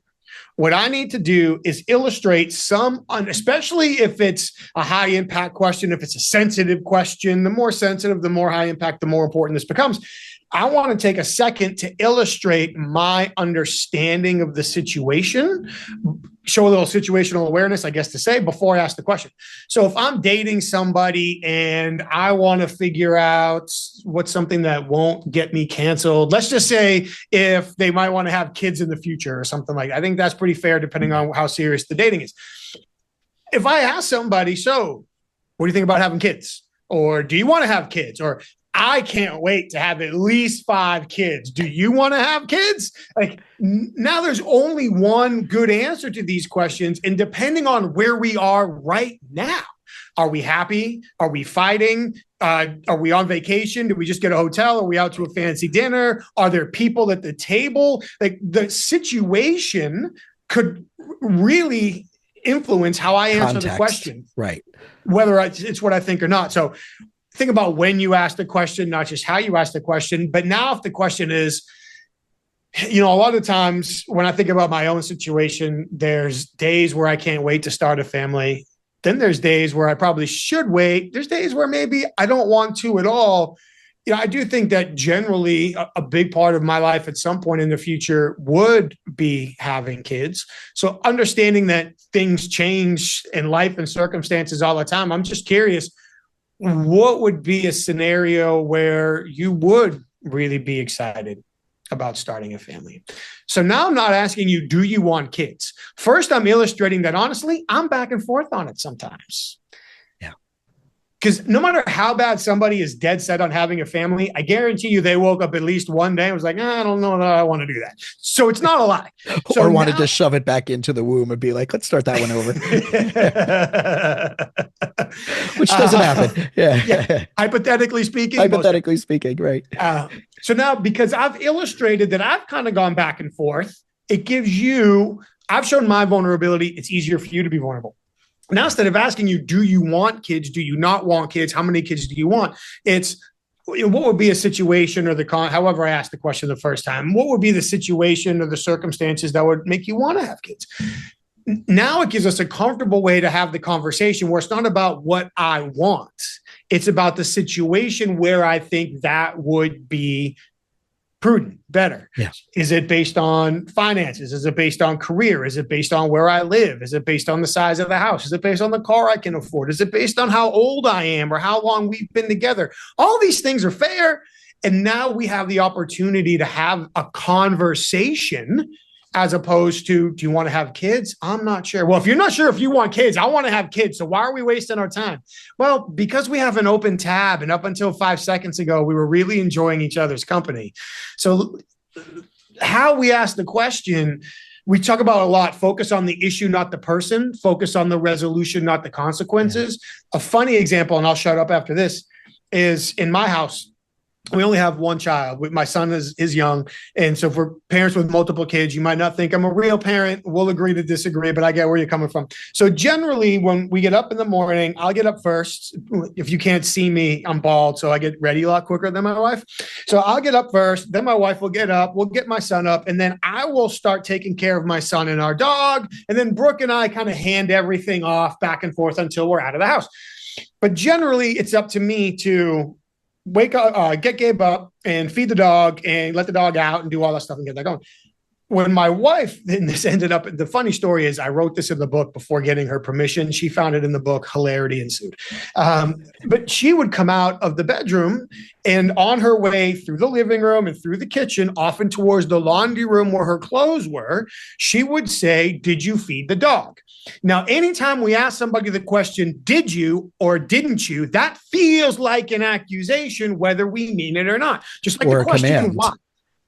what I need to do is illustrate especially if it's a high impact question, if it's a sensitive question, the more sensitive, the more high impact, the more important this becomes. I want to take a second to illustrate my understanding of the situation, show a little situational awareness, I guess to say, before I ask the question. So if I'm dating somebody and I want to figure out what's something that won't get me canceled, let's just say if they might want to have kids in the future or something like that. I think that's pretty fair depending on how serious the dating is. If I ask somebody, so what do you think about having kids? Or do you want to have kids? Or I can't wait to have at least 5 kids. Do you want to have kids? Like now there's only one good answer to these questions. And depending on where we are right now, are we happy? Are we fighting? Are we on vacation? Did we just get a hotel? Are we out to a fancy dinner? Are there people at the table? Like the situation could really influence how I answer the question. Right. Whether it's what I think or not. So think about when you ask the question, not just how you ask the question. But now if the question is, a lot of times when I think about my own situation, there's days where I can't wait to start a family. Then there's days where I probably should wait. There's days where maybe I don't want to at all. I do think that generally a big part of my life at some point in the future would be having kids. So understanding that things change in life and circumstances all the time, I'm just curious, what would be a scenario where you would really be excited about starting a family? So now I'm not asking you, do you want kids? First, I'm illustrating that honestly, I'm back and forth on it sometimes. Because no matter how bad somebody is dead set on having a family, I guarantee you they woke up at least one day and was like, I don't know that I want to do that. So it's not a lie. Or wanted to shove it back into the womb and be like, let's start that one over. Which doesn't happen. Yeah. Hypothetically speaking. Right. So now, because I've illustrated that I've kind of gone back and forth, I've shown my vulnerability. It's easier for you to be vulnerable. Now, instead of asking you, do you want kids? Do you not want kids? How many kids do you want? It's what would be a situation or however I asked the question the first time, what would be the situation or the circumstances that would make you want to have kids? Now it gives us a comfortable way to have the conversation where it's not about what I want. It's about the situation where I think that would be prudent, better. Yeah. Is it based on finances? Is it based on career? Is it based on where I live? Is it based on the size of the house? Is it based on the car I can afford? Is it based on how old I am or how long we've been together? All these things are fair. And now we have the opportunity to have a conversation as opposed to, do you want to have kids? I'm not sure. Well, if you're not sure if you want kids, I want to have kids. So why are we wasting our time? Well, because we have an open tab, and up until 5 seconds ago, we were really enjoying each other's company. So how we ask the question, we talk about a lot, focus on the issue, not the person, focus on the resolution, not the consequences. A funny example, and I'll shut up after this, is in my house. we only have one child. My son is young. And so for parents with multiple kids, you might not think I'm a real parent. We'll agree to disagree, but I get where you're coming from. So generally, when we get up in the morning, I'll get up first. If you can't see me, I'm bald, so I get ready a lot quicker than my wife. So I'll get up first. Then my wife will get up. We'll get my son up. And then I will start taking care of my son and our dog. And then Brooke and I kind of hand everything off back and forth until we're out of the house. But generally, it's up to me to wake up, get Gabe up and feed the dog and let the dog out and do all that stuff and get that going. When my wife, then this ended up, the funny story is I wrote this in the book before getting her permission. She found it in the book. Hilarity ensued. But she would come out of the bedroom and on her way through the living room and through the kitchen, often towards the laundry room where her clothes were, she would say, "Did you feed the dog?" Now, anytime we ask somebody the question, "Did you or didn't you?" that feels like an accusation, whether we mean it or not. Just like Or the a question, command. why?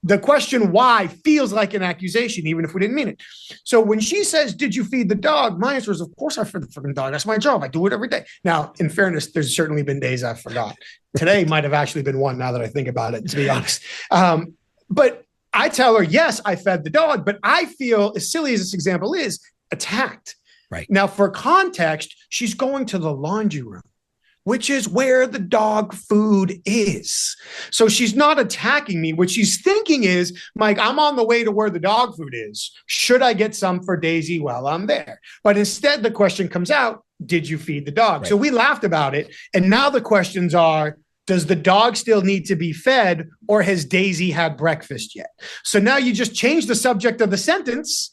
The question why feels like an accusation, even if we didn't mean it. So when she says, "Did you feed the dog?" my answer is, of course I fed the freaking dog. That's my job. I do it every day. Now, in fairness, there's certainly been days I forgot. Today might have actually been one now that I think about it, to be honest. But I tell her, yes, I fed the dog, but I feel, as silly as this example is, attacked. Right. Now, for context, she's going to the laundry room, which is where the dog food is. So she's not attacking me. What she's thinking is, Mike, I'm on the way to where the dog food is. Should I get some for Daisy while I'm there? But instead, the question comes out, "Did you feed the dog?" Right. So we laughed about it. And now the questions are, does the dog still need to be fed, or has Daisy had breakfast yet? So now you just change the subject of the sentence,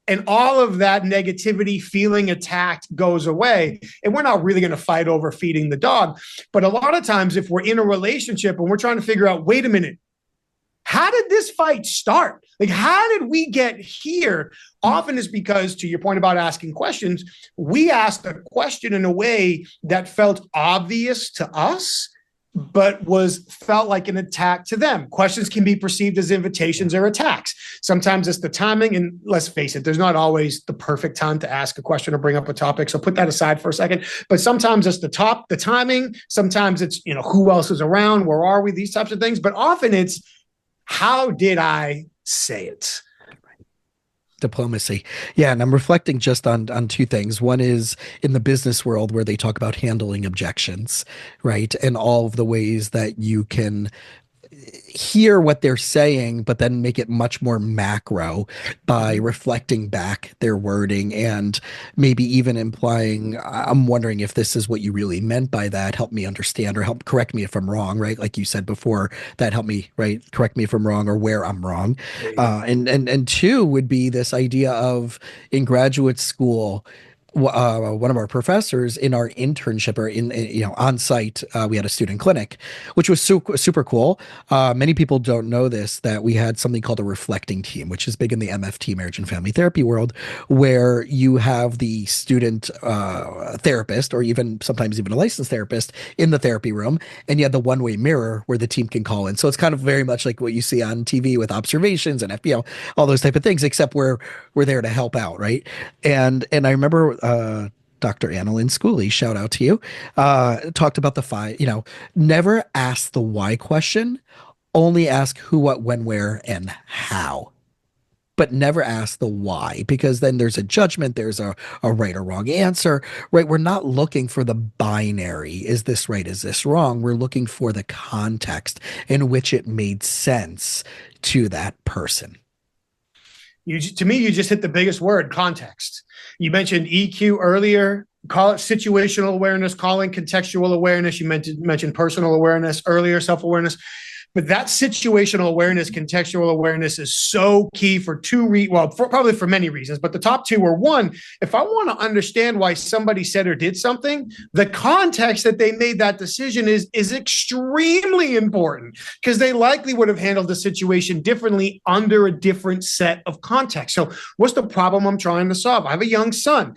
and all of that negativity, feeling attacked, goes away. And we're not really going to fight over feeding the dog. But a lot of times, if we're in a relationship and we're trying to figure out, wait a minute, how did this fight start? Like, how did we get here? Often is because, to your point about asking questions, we asked a question in a way that felt obvious to us, but felt like an attack to them. Questions can be perceived as invitations or attacks. Sometimes it's the timing, and let's face it, there's not always the perfect time to ask a question or bring up a topic. So put that aside for a second. But sometimes it's the timing. Sometimes it's, who else is around? Where are we? These types of things. But often it's, how did I say it? Diplomacy. Yeah. And I'm reflecting just on two things. One is in the business world where they talk about handling objections, right? And all of the ways that you can hear what they're saying, but then make it much more macro by reflecting back their wording and maybe even implying, I'm wondering if this is what you really meant by that. Help me understand, or help correct me if I'm wrong, right? Like you said before, that help me, right? Correct me if I'm wrong or where I'm wrong. And two would be this idea of in graduate school, one of our professors in our internship, or in on site, we had a student clinic, which was super cool. Many people don't know this, that we had something called a reflecting team, which is big in the MFT, marriage and family therapy world, where you have the student therapist, or sometimes even a licensed therapist, in the therapy room, and you have the one-way mirror where the team can call in. So it's kind of very much like what you see on TV with observations and FBO, all those type of things, except we're there to help out, right? And I remember Dr. Annalyn Schooley, shout out to you, talked about the five, never ask the why question, only ask who, what, when, where, and how. But never ask the why, because then there's a judgment, there's a right or wrong answer, right? We're not looking for the binary. Is this right? Is this wrong? We're looking for the context in which it made sense to that person. To me, you just hit the biggest word, context. You mentioned EQ earlier. Call it situational awareness, calling contextual awareness. You mentioned personal awareness earlier, self-awareness. But that situational awareness, contextual awareness is so key for probably for many reasons. But the top two are, one, if I want to understand why somebody said or did something, the context that they made that decision is extremely important, because they likely would have handled the situation differently under a different set of context. So what's the problem I'm trying to solve? I have a young son.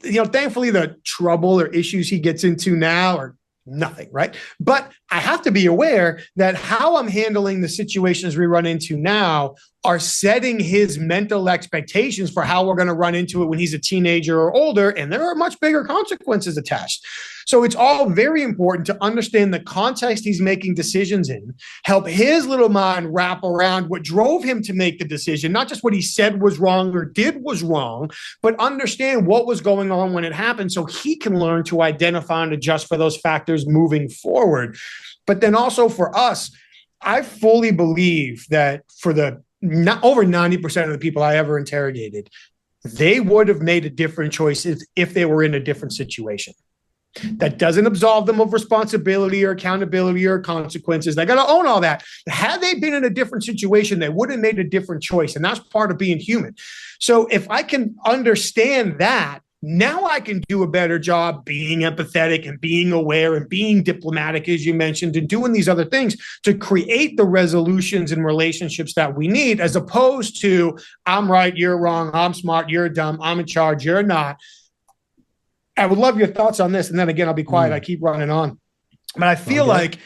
Thankfully, the trouble or issues he gets into now are nothing, right? But I have to be aware that how I'm handling the situations we run into now are setting his mental expectations for how we're going to run into it when he's a teenager or older, and there are much bigger consequences attached. So it's all very important to understand the context he's making decisions in, help his little mind wrap around what drove him to make the decision, not just what he said was wrong or did was wrong, but understand what was going on when it happened so he can learn to identify and adjust for those factors moving forward. But then also for us, I fully believe that for the over 90% of the people I ever interrogated, they would have made a different choice if they were in a different situation. That doesn't absolve them of responsibility or accountability or consequences. They got to own all that. Had they been in a different situation, they would have made a different choice. And that's part of being human. So if I can understand that, now I can do a better job being empathetic and being aware and being diplomatic, as you mentioned, and doing these other things to create the resolutions and relationships that we need, as opposed to I'm right, you're wrong, I'm smart, you're dumb, I'm in charge, you're not. I would love your thoughts on this. And then again, I'll be quiet. I keep running on. But I feel like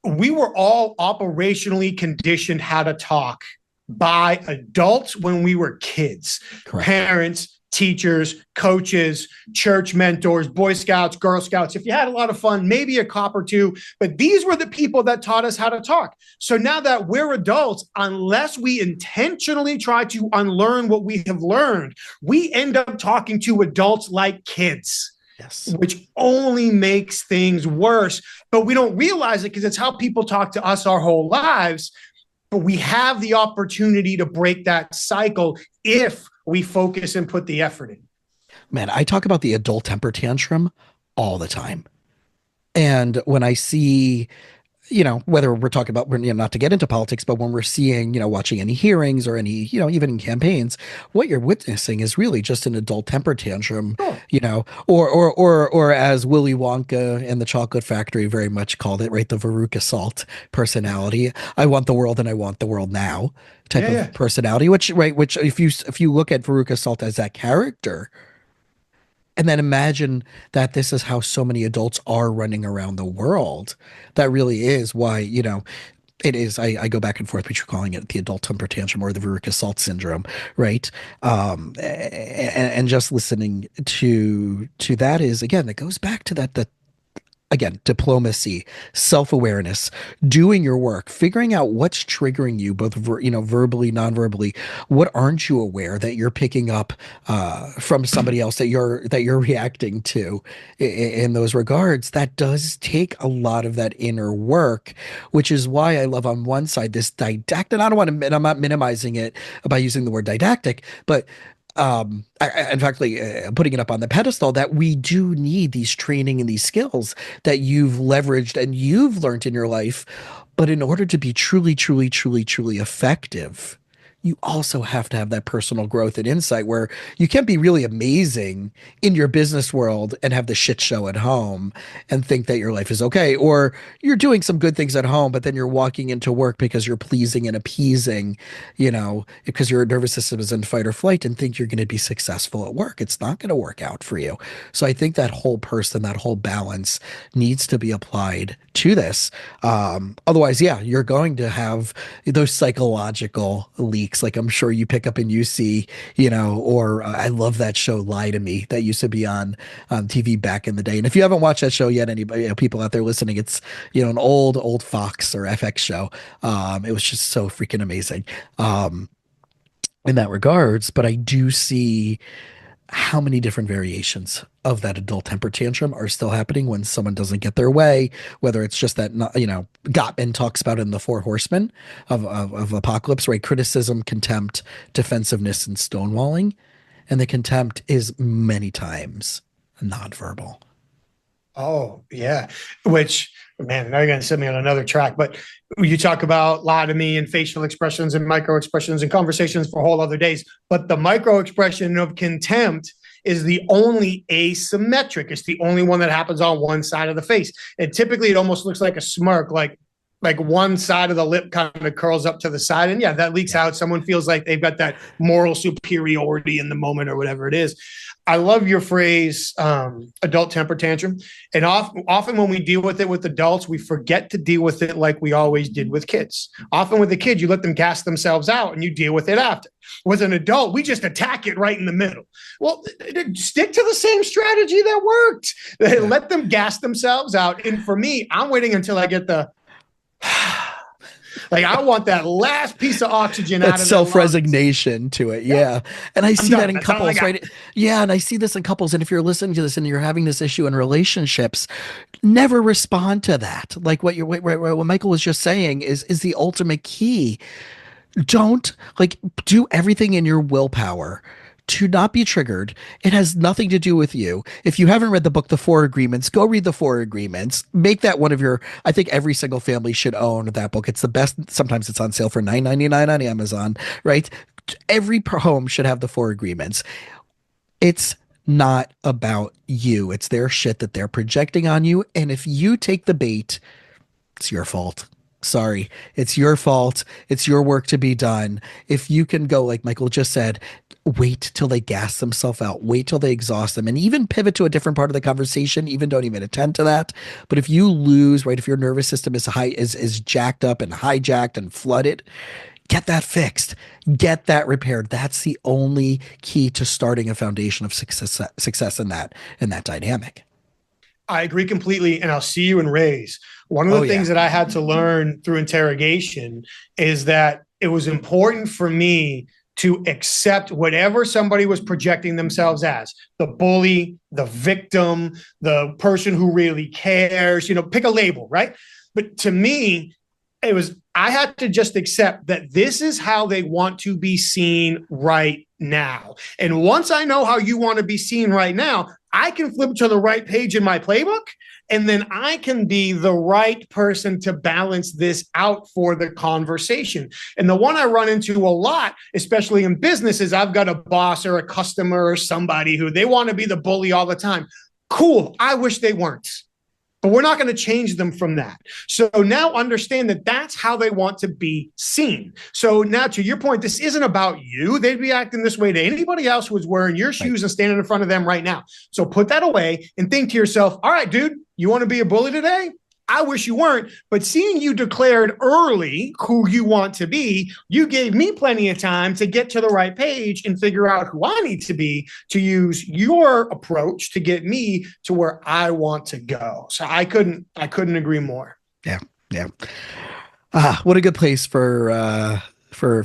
we were all operationally conditioned how to talk by adults when we were kids. Correct. Parents, teachers, coaches, church mentors, Boy Scouts, Girl Scouts. If you had a lot of fun, maybe a cop or two, but these were the people that taught us how to talk. So now that we're adults, unless we intentionally try to unlearn what we have learned, we end up talking to adults like kids. Yes. Which only makes things worse, but we don't realize it because it's how people talk to us our whole lives. But we have the opportunity to break that cycle if we focus and put the effort in. Man, I talk about the adult temper tantrum all the time. And when I see, whether we're talking about, not to get into politics, but when we're seeing, watching any hearings or any, even in campaigns, what you're witnessing is really just an adult temper tantrum, or as Willy Wonka and the Chocolate Factory very much called it, right? The Veruca Salt personality. I want the world and I want the world now type of personality, which if you look at Veruca Salt as that character, and then imagine that this is how so many adults are running around the world. That really is why, it is. I go back and forth between calling it the adult temper tantrum or the Veruca Salt syndrome, right? And just listening to that is, again, it goes back to that again, diplomacy, self-awareness, doing your work, figuring out what's triggering you, both verbally, non-verbally. What aren't you aware that you're picking up from somebody else that you're reacting to in those regards? That does take a lot of that inner work, which is why I love on one side this didactic. And I'm not minimizing it by using the word didactic, but in fact, putting it up on the pedestal, that we do need these training and these skills that you've leveraged and you've learned in your life. But in order to be truly, truly, truly, truly effective, you also have to have that personal growth and insight where you can't be really amazing in your business world and have the shit show at home and think that your life is okay. Or you're doing some good things at home, but then you're walking into work because you're pleasing and appeasing, because your nervous system is in fight or flight and think you're going to be successful at work. It's not going to work out for you. So I think that whole person, that whole balance needs to be applied to this. Otherwise, you're going to have those psychological leaks. Like I'm sure you pick up and you see, or I love that show Lie to Me that used to be on TV back in the day. And if you haven't watched that show yet, anybody, people out there listening, it's, an old Fox or FX show. It was just so freaking amazing in that regards. But I do see how many different variations of that adult temper tantrum are still happening when someone doesn't get their way, whether it's just that, Gottman talks about in the Four Horsemen of Apocalypse, right? Criticism, contempt, defensiveness, and stonewalling. And the contempt is many times nonverbal. Oh, yeah. Which, man, now you're going to send me on another track, but you talk about lie to me and facial expressions and micro expressions and conversations for whole other days. But the micro expression of contempt is the only asymmetric. It's the only one that happens on one side of the face. And typically it almost looks like a smirk, like one side of the lip kind of curls up to the side. And that leaks out. Someone feels like they've got that moral superiority in the moment or whatever it is. I love your phrase, adult temper tantrum. And often when we deal with it with adults, we forget to deal with it like we always did with kids. Often with the kid, you let them gas themselves out and you deal with it after. With an adult, we just attack it right in the middle. Well, stick to the same strategy that worked. Yeah. Let them gas themselves out. And for me, I'm waiting until I get the like, I want that last piece of oxygen out of that self-resignation to it. Yeah. And I see that in couples, right? Yeah. And I see this in couples. And if you're listening to this and you're having this issue in relationships, never respond to that. Like what Michael was just saying is the ultimate key. Don't do everything in your willpower to not be triggered. It has nothing to do with you. If you haven't read the book, The Four Agreements, go read The Four Agreements. Make that one of your, I think every single family should own that book. It's the best. Sometimes it's on sale for $9.99 on Amazon, right? Every home should have The Four Agreements. It's not about you. It's their shit that they're projecting on you. And if you take the bait, it's your fault. Sorry, it's your fault. It's your work to be done. If you can go, like Michael just said, wait till they gas themselves out, wait till they exhaust them, and even pivot to a different part of the conversation. Even don't even attend to that. But if you lose, right, if your nervous system is jacked up and hijacked and flooded, get that fixed, get that repaired. That's the only key to starting a foundation of success in that dynamic. I agree completely, and I'll see you in Raise. One of the things that I had to learn through interrogation is that it was important for me to accept whatever somebody was projecting themselves as, the bully, the victim, the person who really cares, pick a label, right? But to me, I had to just accept that this is how they want to be seen right now. And once I know how you want to be seen right now, I can flip to the right page in my playbook, and then I can be the right person to balance this out for the conversation. And the one I run into a lot, especially in business, is I've got a boss or a customer or somebody who they want to be the bully all the time. Cool. I wish they weren't. But we're not going to change them from that. So now understand that that's how they want to be seen. So now, to your point, this isn't about you. They'd be acting this way to anybody else who was wearing your shoes and standing in front of them right now. So put that away and think to yourself, all right, dude, you want to be a bully today? I wish you weren't, but seeing you declared early who you want to be, you gave me plenty of time to get to the right page and figure out who I need to be to use your approach to get me to where I want to go. So I couldn't agree more. Yeah. Yeah. What a good place for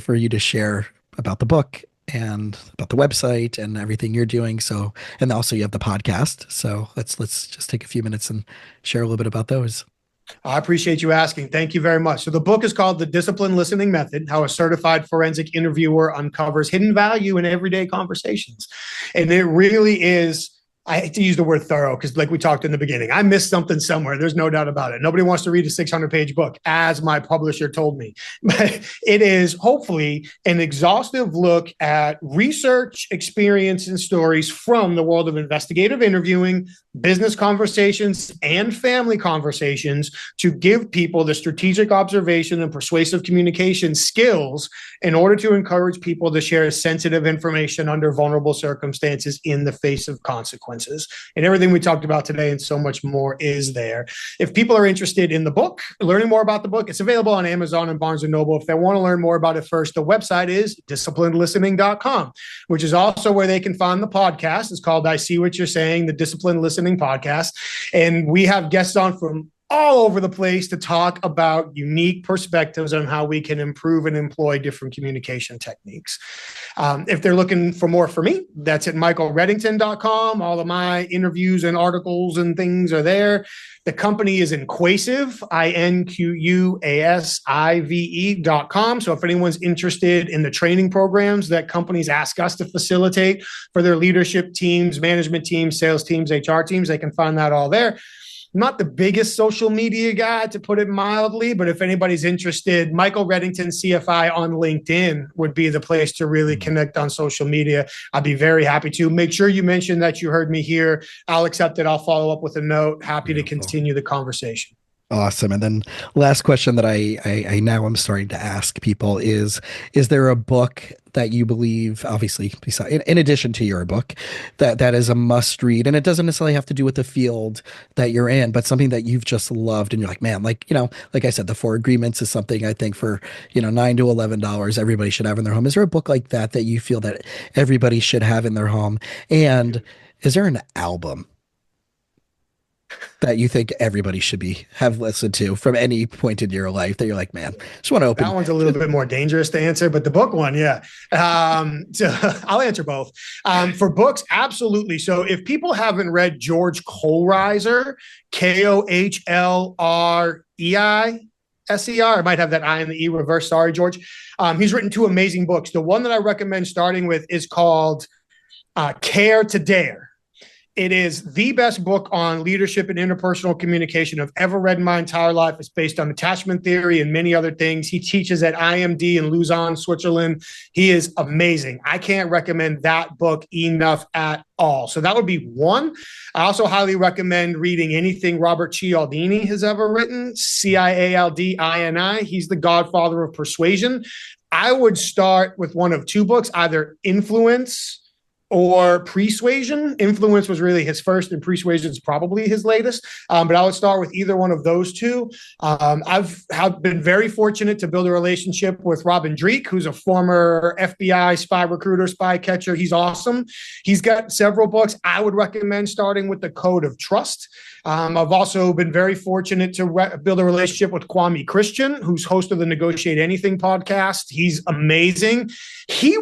you to share about the book and about the website and everything you're doing. So, and also you have the podcast. So let's just take a few minutes and share a little bit about those. I appreciate you asking. Thank you very much. So the book is called The Disciplined Listening Method, How a Certified Forensic Interviewer Uncovers Hidden Value in Everyday Conversations. And it really is, I hate to use the word thorough because like we talked in the beginning, I missed something somewhere. There's no doubt about it. Nobody wants to read a 600-page book, as my publisher told me. But it is hopefully an exhaustive look at research, experience, and stories from the world of investigative interviewing, business conversations, and family conversations to give people the strategic observation and persuasive communication skills in order to encourage people to share sensitive information under vulnerable circumstances in the face of consequences. And everything we talked about today and so much more is there. If people are interested in the book, learning more about the book, it's available on Amazon and Barnes & Noble. If they want to learn more about it first, the website is disciplinedlistening.com, which is also where they can find the podcast. It's called I See What You're Saying, the Disciplined Listening Podcast. And we have guests on from all over the place to talk about unique perspectives on how we can improve and employ different communication techniques. If they're looking for more for me, that's at michaelreddington.com. All of my interviews and articles and things are there. The company is Inquasive, INQUASIVE.com. So if anyone's interested in the training programs that companies ask us to facilitate for their leadership teams, management teams, sales teams, HR teams, they can find that all there. I'm not the biggest social media guy, to put it mildly, but if anybody's interested, Michael Reddington CFI on LinkedIn would be the place to really connect on social media. I'd be very happy to. Make sure you mention that you heard me here. I'll accept it. I'll follow up with a note. Happy to continue the conversation. Awesome. And then last question that I now am starting to ask people is there a book that you believe, obviously, in addition to your book, that is a must read? And it doesn't necessarily have to do with the field that you're in, but something that you've just loved and you're like, man, like, like I said, the Four Agreements is something I think for, $9 to $11, everybody should have in their home. Is there a book like that that you feel that everybody should have in their home? And is there an album that you think everybody should be have listened to from any point in your life that you're like, man, just want to That open? one's a little bit more dangerous to answer, but the book one, yeah. So I'll answer both. For books, absolutely. So if people haven't read George Kohlreiser, Kohlreiser, I might have that I and the E reverse. Sorry, George. He's written two amazing books. The one that I recommend starting with is called Care to Dare. It is the best book on leadership and interpersonal communication I've ever read in my entire life. It's based on attachment theory and many other things. He teaches at IMD in Lausanne, Switzerland. He is amazing. I can't recommend that book enough at all. So that would be one. I also highly recommend reading anything Robert Cialdini has ever written, Cialdini. He's the godfather of persuasion. I would start with one of two books, either Influence or Persuasion. Influence was really his first, and Persuasion is probably his latest. But I would start with either one of those two. I've been very fortunate to build a relationship with Robin Dreek, who's a former FBI spy recruiter, spy catcher. He's awesome. He's got several books. I would recommend starting with The Code of Trust. I've also been very fortunate to build a relationship with Kwame Christian, who's host of the Negotiate Anything podcast. He's amazing. He's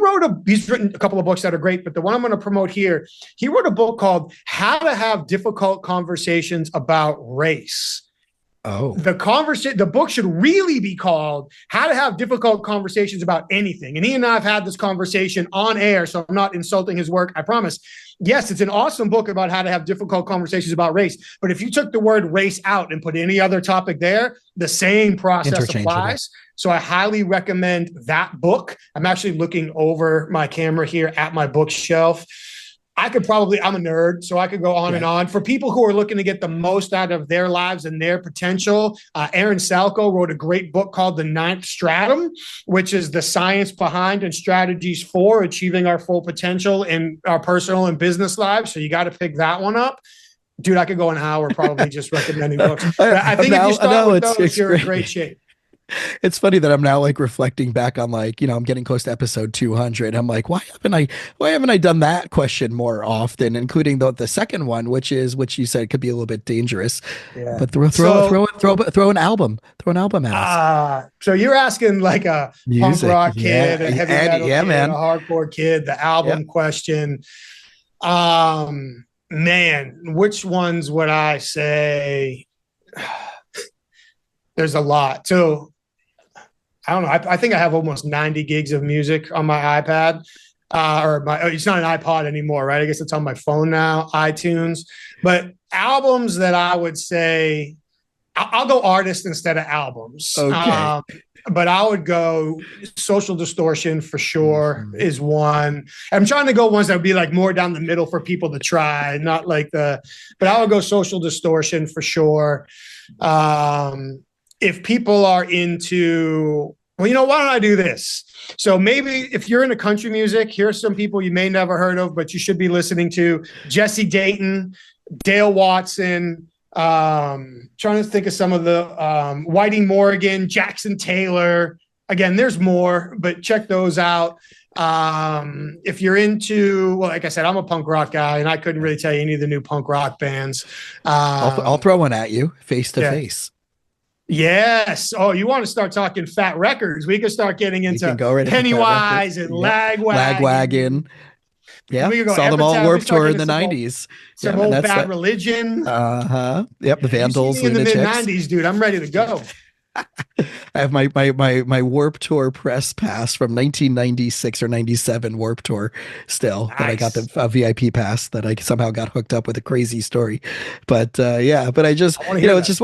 written a couple of books that are great, but the one I'm going to promote here, he wrote a book called How to Have Difficult Conversations About Race. Oh, The book should really be called How to Have Difficult Conversations About Anything. And he and I have had this conversation on air, so I'm not insulting his work, I promise. Yes, it's an awesome book about how to have difficult conversations about race. But if you took the word race out and put any other topic there, the same process applies. So I highly recommend that book. I'm actually looking over my camera here at my bookshelf. I'm a nerd, so I could go on and on. For people who are looking to get the most out of their lives and their potential, Aaron Salko wrote a great book called The Ninth Stratum, which is the science behind and strategies for achieving our full potential in our personal and business lives. So you got to pick that one up. Dude, I could go an hour probably just recommending books. But I think if you start with those, you're in great shape. It's funny that I'm now like reflecting back on like, I'm getting close to episode 200. I'm like, why haven't I done that question more often, including the second one, which you said could be a little bit dangerous. Yeah. But throw an album at us. So you're asking like a Music, punk rock kid, a heavy metal kid, man. a hardcore kid, the album question. Man, which ones would I say? There's a lot. So I don't know. I think I have almost 90 gigs of music on my iPad, it's not an iPod anymore, right? I guess it's on my phone now, iTunes. But albums that I would say, I'll go artist instead of albums. Okay. But I would go Social Distortion for sure is one. I'm trying to go ones that would be like more down the middle for people to try, not like but I would go Social Distortion for sure. If people are into, why don't I do this? So maybe if you're into country music, here's some people you may never heard of, but you should be listening to: Jesse Dayton, Dale Watson, trying to think of some of the Whitey Morgan, Jackson Taylor. Again, there's more, but check those out. If you're into, well, like I said, I'm a punk rock guy, and I couldn't really tell you any of the new punk rock bands. I'll throw one at you, Face to Face. Yes. Oh, you want to start talking Fat Records? We could start getting into Pennywise and Lagwagon. Yeah, saw them all Warped Tour in the 90s. Some old Bad Religion. Yep, the Vandals. In the mid 90s, dude. I'm ready to go. I have my Warped Tour press pass from 1996 or 97 Warped Tour still. Nice. That I got the VIP pass that I somehow got hooked up with a crazy story. But but I just, it's just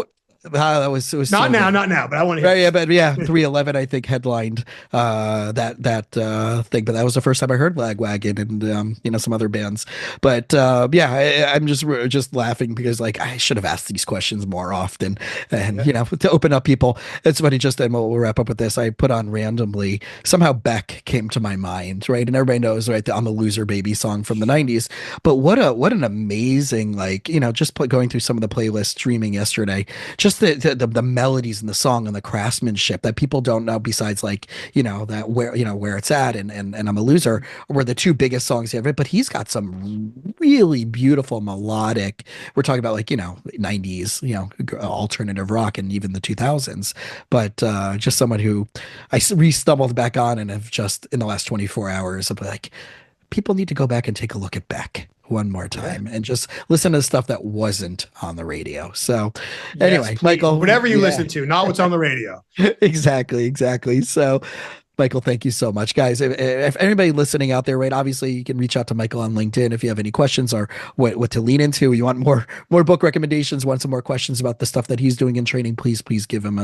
That was, it was Not so now, good. not now, but I want to Right, hear yeah, but yeah, it. 311 I think headlined that thing, but that was the first time I heard Lagwagon and some other bands. But yeah, I'm just laughing because like I should have asked these questions more often, and Yeah. to open up people. It's funny. Just and we'll wrap up with this. I put on randomly somehow Beck came to my mind, right, and everybody knows right the I'm a Loser Baby song from the 90s. But what an amazing like just going through some of the playlists streaming yesterday, just the melodies in the song and the craftsmanship that people don't know besides like that where it's at and I'm a Loser were the two biggest songs he ever, but he's got some really beautiful melodic, we're talking about like 90s alternative rock and even the 2000s, but just someone who I re-stumbled back on and have just in the last 24 hours of like people need to go back and take a look at Beck one more Yeah. time and just listen to stuff that wasn't on the radio. So Yes, anyway, please. Michael, Whatever you yeah, listen to, not what's on the radio. exactly, exactly. So Michael, thank you so much, guys. If anybody listening out there, right, obviously you can reach out to Michael on LinkedIn if you have any questions or what to lean into. You want more book recommendations, want some more questions about the stuff that he's doing in training, please give him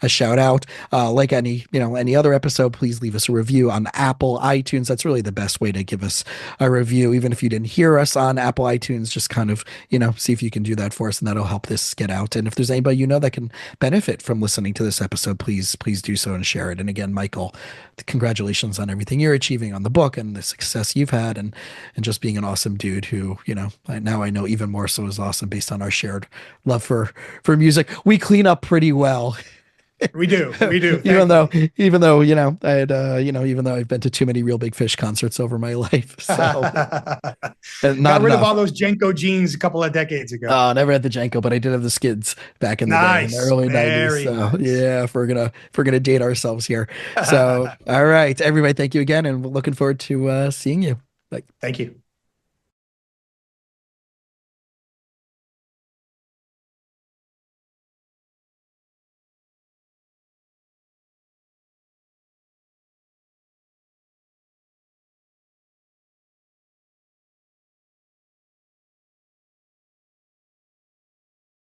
a shout out. Like any other episode, please leave us a review on Apple iTunes. That's really the best way to give us a review. Even if you didn't hear us on Apple iTunes, just kind of see if you can do that for us, and that'll help this get out. And if there's anybody that can benefit from listening to this episode, please do so and share it. And again, Michael, congratulations on everything you're achieving on the book and the success you've had and just being an awesome dude who now I know even more so is awesome based on our shared love for music. We clean up pretty well. We do. We do. even though Thankfully. even though I had even though I've been to too many Real Big Fish concerts over my life, so not Got rid of enough. all those Jenko jeans a couple of decades ago. Never had the Janko, but I did have the skids back in the day in the Nice. early 90s. Very So nice. yeah, if we're gonna date ourselves here. So all right, everybody, thank you again, and we're looking forward to seeing you. Bye. Thank you.